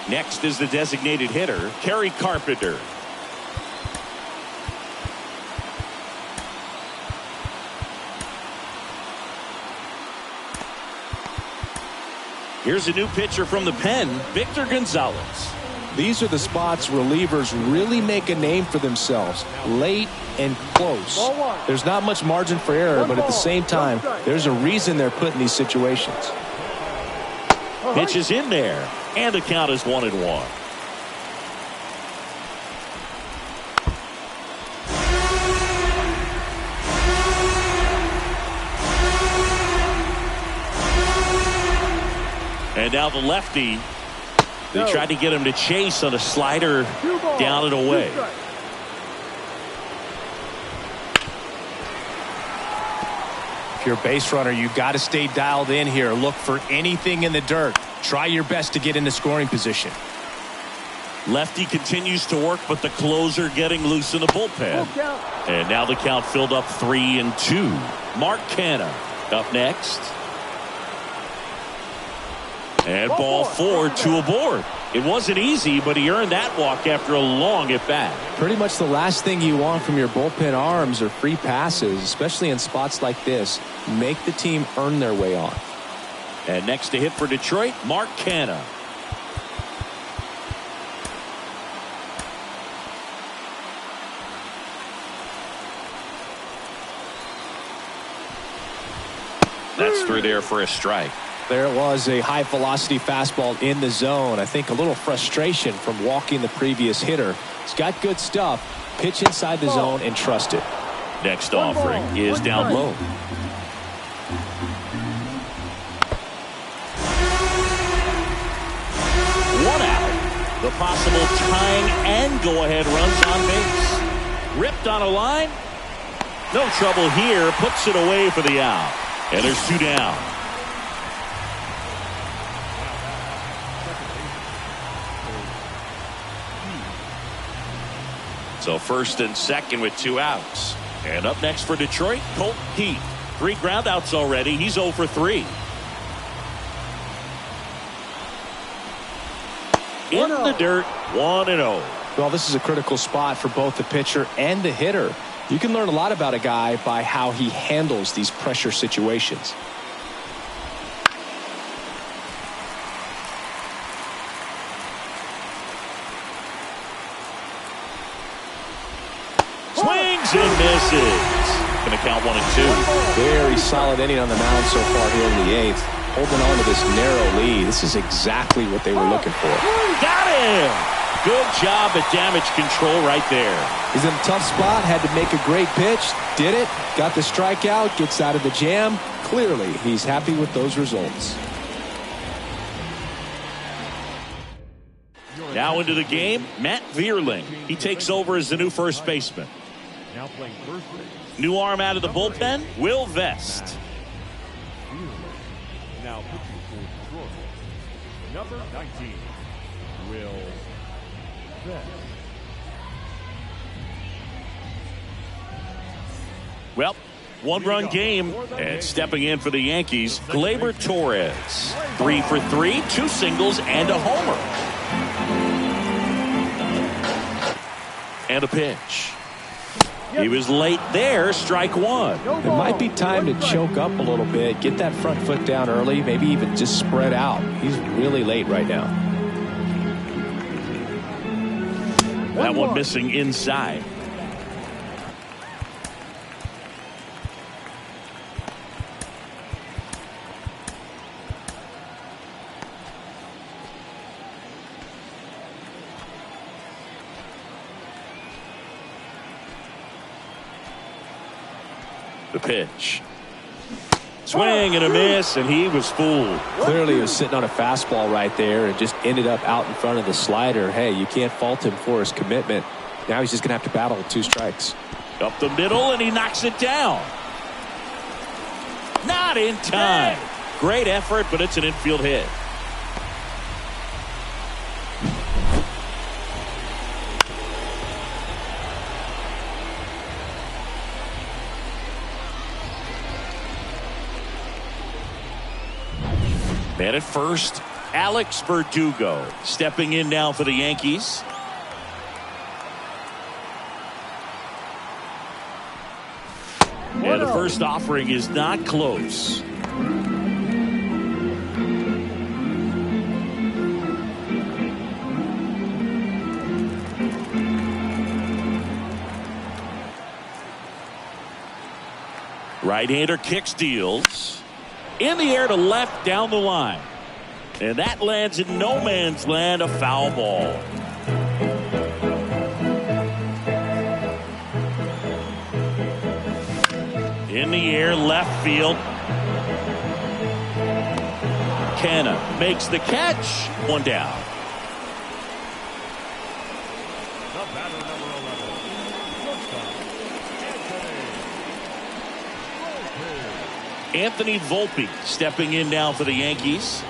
Next is the designated hitter, Kerry Carpenter. Here's a new pitcher from the pen, Victor Gonzalez. These are the spots relievers really make a name for themselves. Late and close. There's not much margin for error, but at the same time, there's a reason they're put in these situations. Pitch is in there, and the count is 1-1. And now the lefty. They tried to get him to chase on a slider down and away. If you're a base runner, you've got to stay dialed in here. Look for anything in the dirt. Try your best to get into scoring position. Lefty continues to work, but the closer getting loose in the bullpen. And now the count filled up 3-2. Mark Canha up next. And ball 4, 2 aboard. It wasn't easy, but he earned that walk after a long at-bat. Pretty much the last thing you want from your bullpen arms are free passes, especially in spots like this. Make the team earn their way on. And next to hit for Detroit, Mark Canha. That's through there for a strike. There it was, a high velocity fastball in the zone. I think a little frustration from walking the previous hitter. He's got good stuff. Pitch inside the zone and trust it. Next offering is down low. 1 out. The possible tying and go-ahead runs on base. Ripped on a line. No trouble here. Puts it away for the out. And there's 2 down. So first and second with 2 outs. And up next for Detroit, Colt Heath. 3 groundouts already. He's 0 for 3. In the dirt, 1-0. Well, this is a critical spot for both the pitcher and the hitter. You can learn a lot about a guy by how he handles these pressure situations. Swings and misses. Going to count 1-2. Very solid inning on the mound so far here in the 8th. Holding on to this narrow lead. This is exactly what they were looking for. Got him. Good job at damage control right there. He's in a tough spot. Had to make a great pitch. Did it. Got the strikeout. Gets out of the jam. Clearly, he's happy with those results. Now into the game, Matt Vierling. He takes over as the new first baseman. Now playing first base. New arm out of the bullpen, Will Vest. Now pitching for Detroit, number 19, Will Vest. Well, 1-run game, and stepping in for the Yankees, Gleyber Torres. 3 for 3, 2 singles and a homer. And a pitch. He was late there, strike 1. It might be time to choke up a little bit, get that front foot down early, maybe even just spread out. He's really late right now. That one missing inside. The pitch. Swing and a miss, and he was fooled. Clearly he was sitting on a fastball right there and just ended up out in front of the slider. Hey, you can't fault him for his commitment. Now he's just going to have to battle with 2 strikes. Up the middle, and he knocks it down. Not in time. Great effort, but it's an infield hit. Man at first, Alex Verdugo stepping in now for the Yankees. And the first offering is not close. Right-hander kick steals. In the air to left down the line. And that lands in no man's land, a foul ball. In the air, left field. Canna makes the catch. One down. The batter, number 11. Anthony Volpe stepping in now for the Yankees.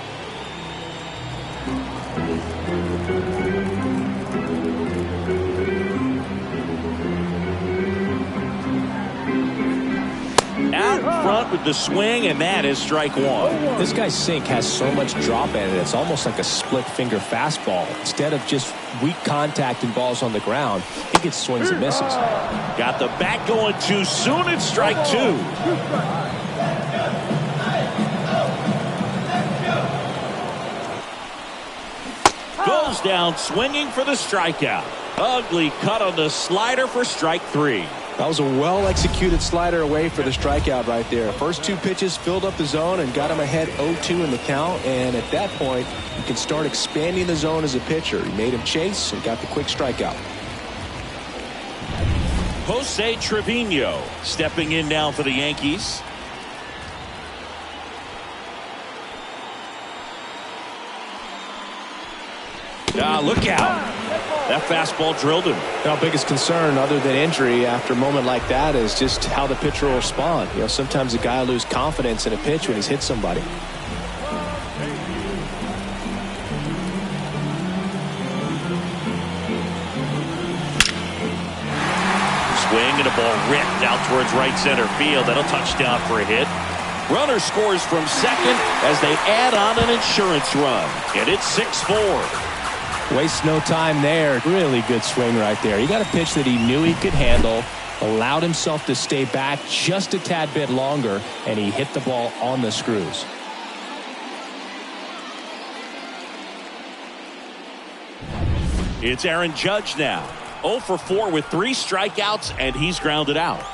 Out front with the swing, and that is strike 1. This guy's sink has so much drop in it, it's almost like a split finger fastball. Instead of just weak contact and balls on the ground, he gets swings and misses. Got the bat going too soon. It's strike 2. Goes down swinging for the strikeout. Ugly cut on the slider for strike 3. That was a well-executed slider away for the strikeout right there. First 2 pitches filled up the zone and got him ahead 0-2 in the count. And at that point, you can start expanding the zone as a pitcher. He made him chase and got the quick strikeout. Jose Trevino stepping in now for the Yankees. Look out. That fastball drilled him. Our biggest concern other than injury after a moment like that is just how the pitcher will respond. You know, sometimes a guy will lose confidence in a pitch when he's hit somebody. Swing and a ball ripped out towards right center field. That'll touchdown for a hit. Runner scores from second as they add on an insurance run. And it's 6-4. Waste no time there. Really good swing right there. He got a pitch that he knew he could handle, allowed himself to stay back just a tad bit longer, and he hit the ball on the screws. It's Aaron Judge now. 0 for 4 with 3 strikeouts, and he's grounded out.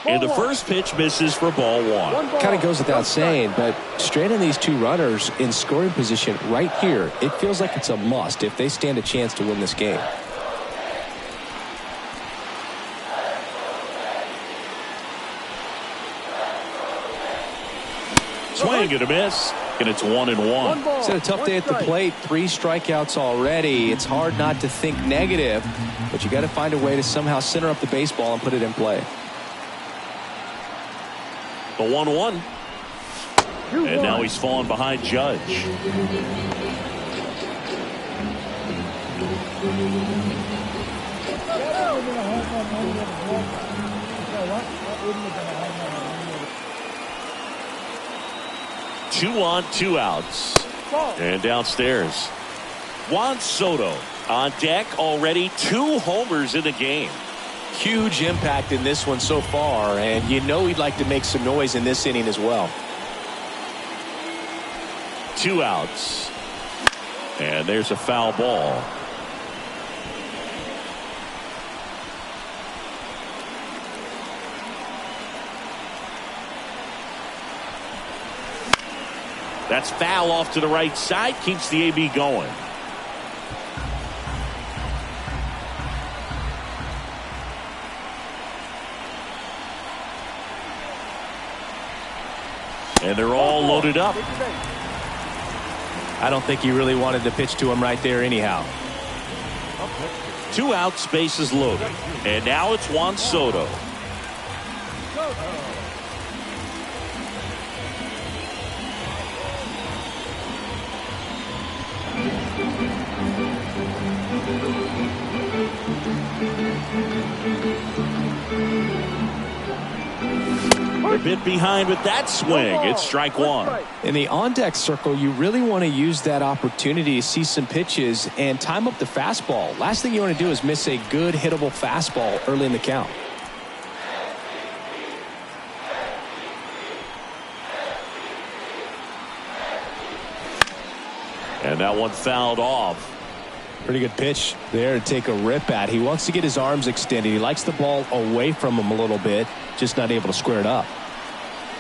And the first pitch misses for ball 1. Kind of goes without saying, but straight in these 2 runners in scoring position right here, it feels like it's a must if they stand a chance to win this game. Swing and a miss, and it's 1-1. It's had a tough day at the plate. 3 strikeouts already. It's hard not to think negative, but you got to find a way to somehow center up the baseball and put it in play. The 1-1. And now he's fallen behind Judge. Two on, 2 outs. And downstairs, Juan Soto on deck. Already 2 homers in the game. Huge impact in this one so far, and you know he'd like to make some noise in this inning as well. 2 outs. And there's a foul ball. That's foul off to the right side. Keeps the AB going. And they're all loaded up. I don't think he really wanted to pitch to him right there anyhow. 2 outs, bases loaded. And now it's Juan Soto. A bit behind with that swing. It's strike one. In the on-deck circle, you really want to use that opportunity to see some pitches and time up the fastball. Last thing you want to do is miss a good hittable fastball early in the count. And that one fouled off. Pretty good pitch there to take a rip at. He wants to get his arms extended. He likes the ball away from him a little bit, just not able to square it up.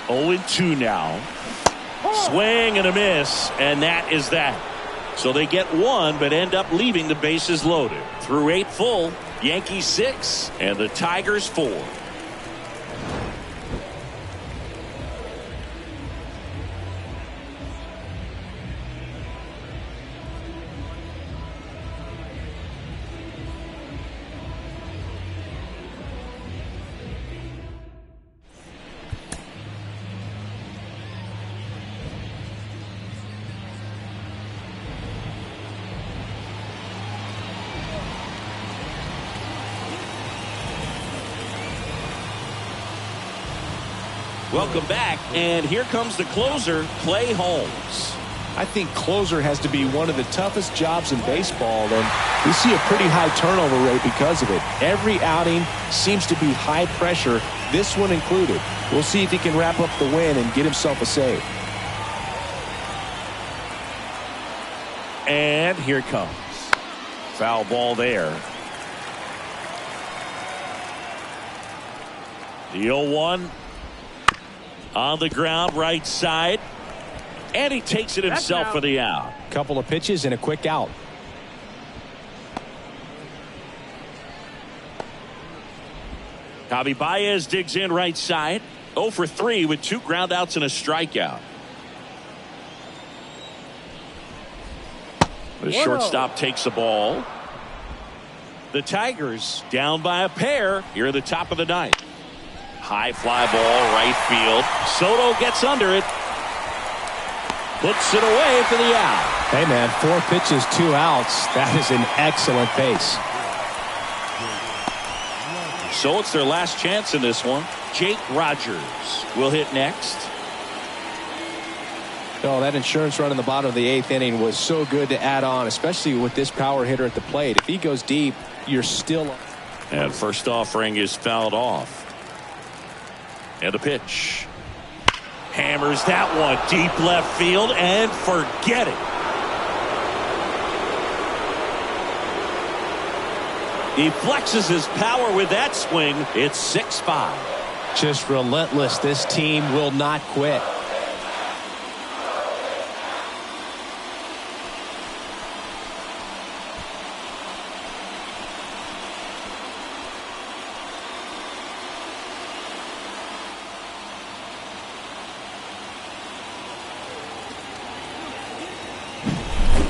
0-2 now. Swing and a miss, and that is that. So they get one, but end up leaving the bases loaded. Through 8 full, Yankees 6, and the Tigers 4. Welcome back, and here comes the closer, Clay Holmes. I think closer has to be one of the toughest jobs in baseball, and we see a pretty high turnover rate because of it. Every outing seems to be high pressure, this one included. We'll see if he can wrap up the win and get himself a save. And here it comes. Foul ball there. The 0-1 on the ground, right side. And he takes it himself for the out. Couple of pitches and a quick out. Javi Baez digs in right side. 0 for 3 with 2 ground outs and a strikeout. The shortstop takes the ball. The Tigers down by a pair here at the top of the 9th. High fly ball, right field. Soto gets under it. Puts it away for the out. Hey, man, 4 pitches, 2 outs. That is an excellent pace. So it's their last chance in this one. Jake Rogers will hit next. Oh, that insurance run in the bottom of the 8th inning was so good to add on, especially with this power hitter at the plate. If he goes deep, you're still. And first offering is fouled off. And a pitch. Hammers that one deep left field and forget it. He flexes his power with that swing. It's 6-5. Just relentless. This team will not quit.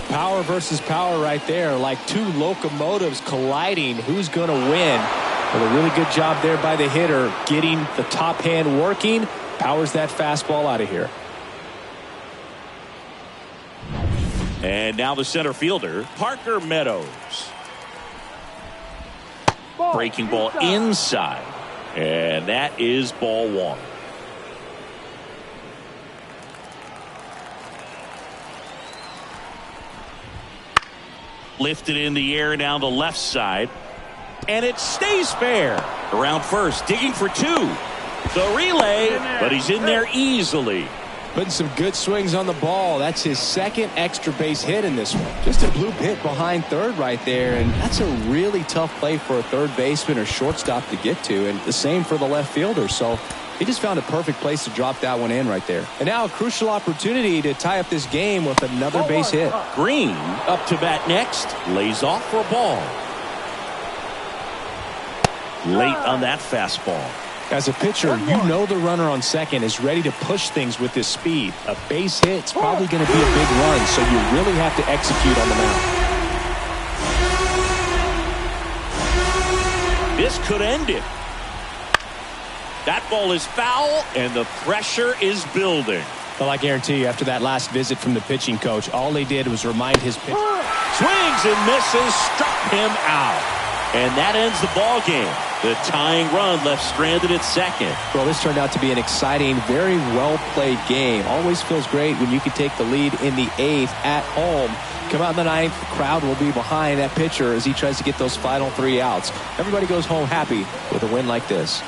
Power versus power right there, like 2 locomotives colliding. Who's going to win? Well, a really good job there by the hitter, getting the top hand working. Powers that fastball out of here. And now the center fielder, Parker Meadows. Breaking ball inside. And that is ball 1. Lifted in the air down the left side. And it stays fair. Around first, digging for 2. The relay, but he's in there easily. Putting some good swings on the ball. That's his 2nd extra base hit in this one. Just a blue hit behind third right there, and that's a really tough play for a third baseman or shortstop to get to, and the same for the left fielder. So he just found a perfect place to drop that one in right there. And now a crucial opportunity to tie up this game with another base hit. Green up to bat next. Lays off for a ball. Late on that fastball. As a pitcher, you know the runner on second is ready to push things with his speed. A base hit's probably going to be a big run, so you really have to execute on the mound. This could end it. That ball is foul, and the pressure is building. Well, I guarantee you, after that last visit from the pitching coach, all they did was remind his pitcher. Swings and misses, struck him out. And that ends the ball game. The tying run left stranded at second. Well, this turned out to be an exciting, very well-played game. Always feels great when you can take the lead in the 8th at home. Come out in the 9th, the crowd will be behind that pitcher as he tries to get those final 3 outs. Everybody goes home happy with a win like this.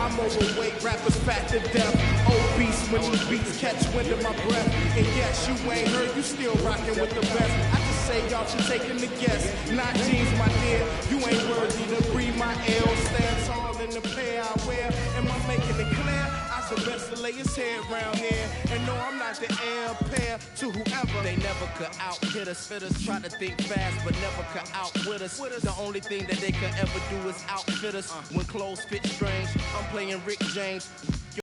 I'm overweight, rappers fat to death. Obese when these beats catch wind of my breath. And yes, you ain't heard, you still rocking with the best. I just say y'all should take the guess. Not jeans, my dear, you ain't worthy to breathe my L. Stand tall in the pair I wear. Am I making it clear? I's the best to lay his head round here. And no, I'm not the heir pair to whoever. They never could out-hit us. Fitters try to think fast, but never could outwit us. The only thing that they could ever do is outfit us. When clothes fit strange, I'm playing Rick James.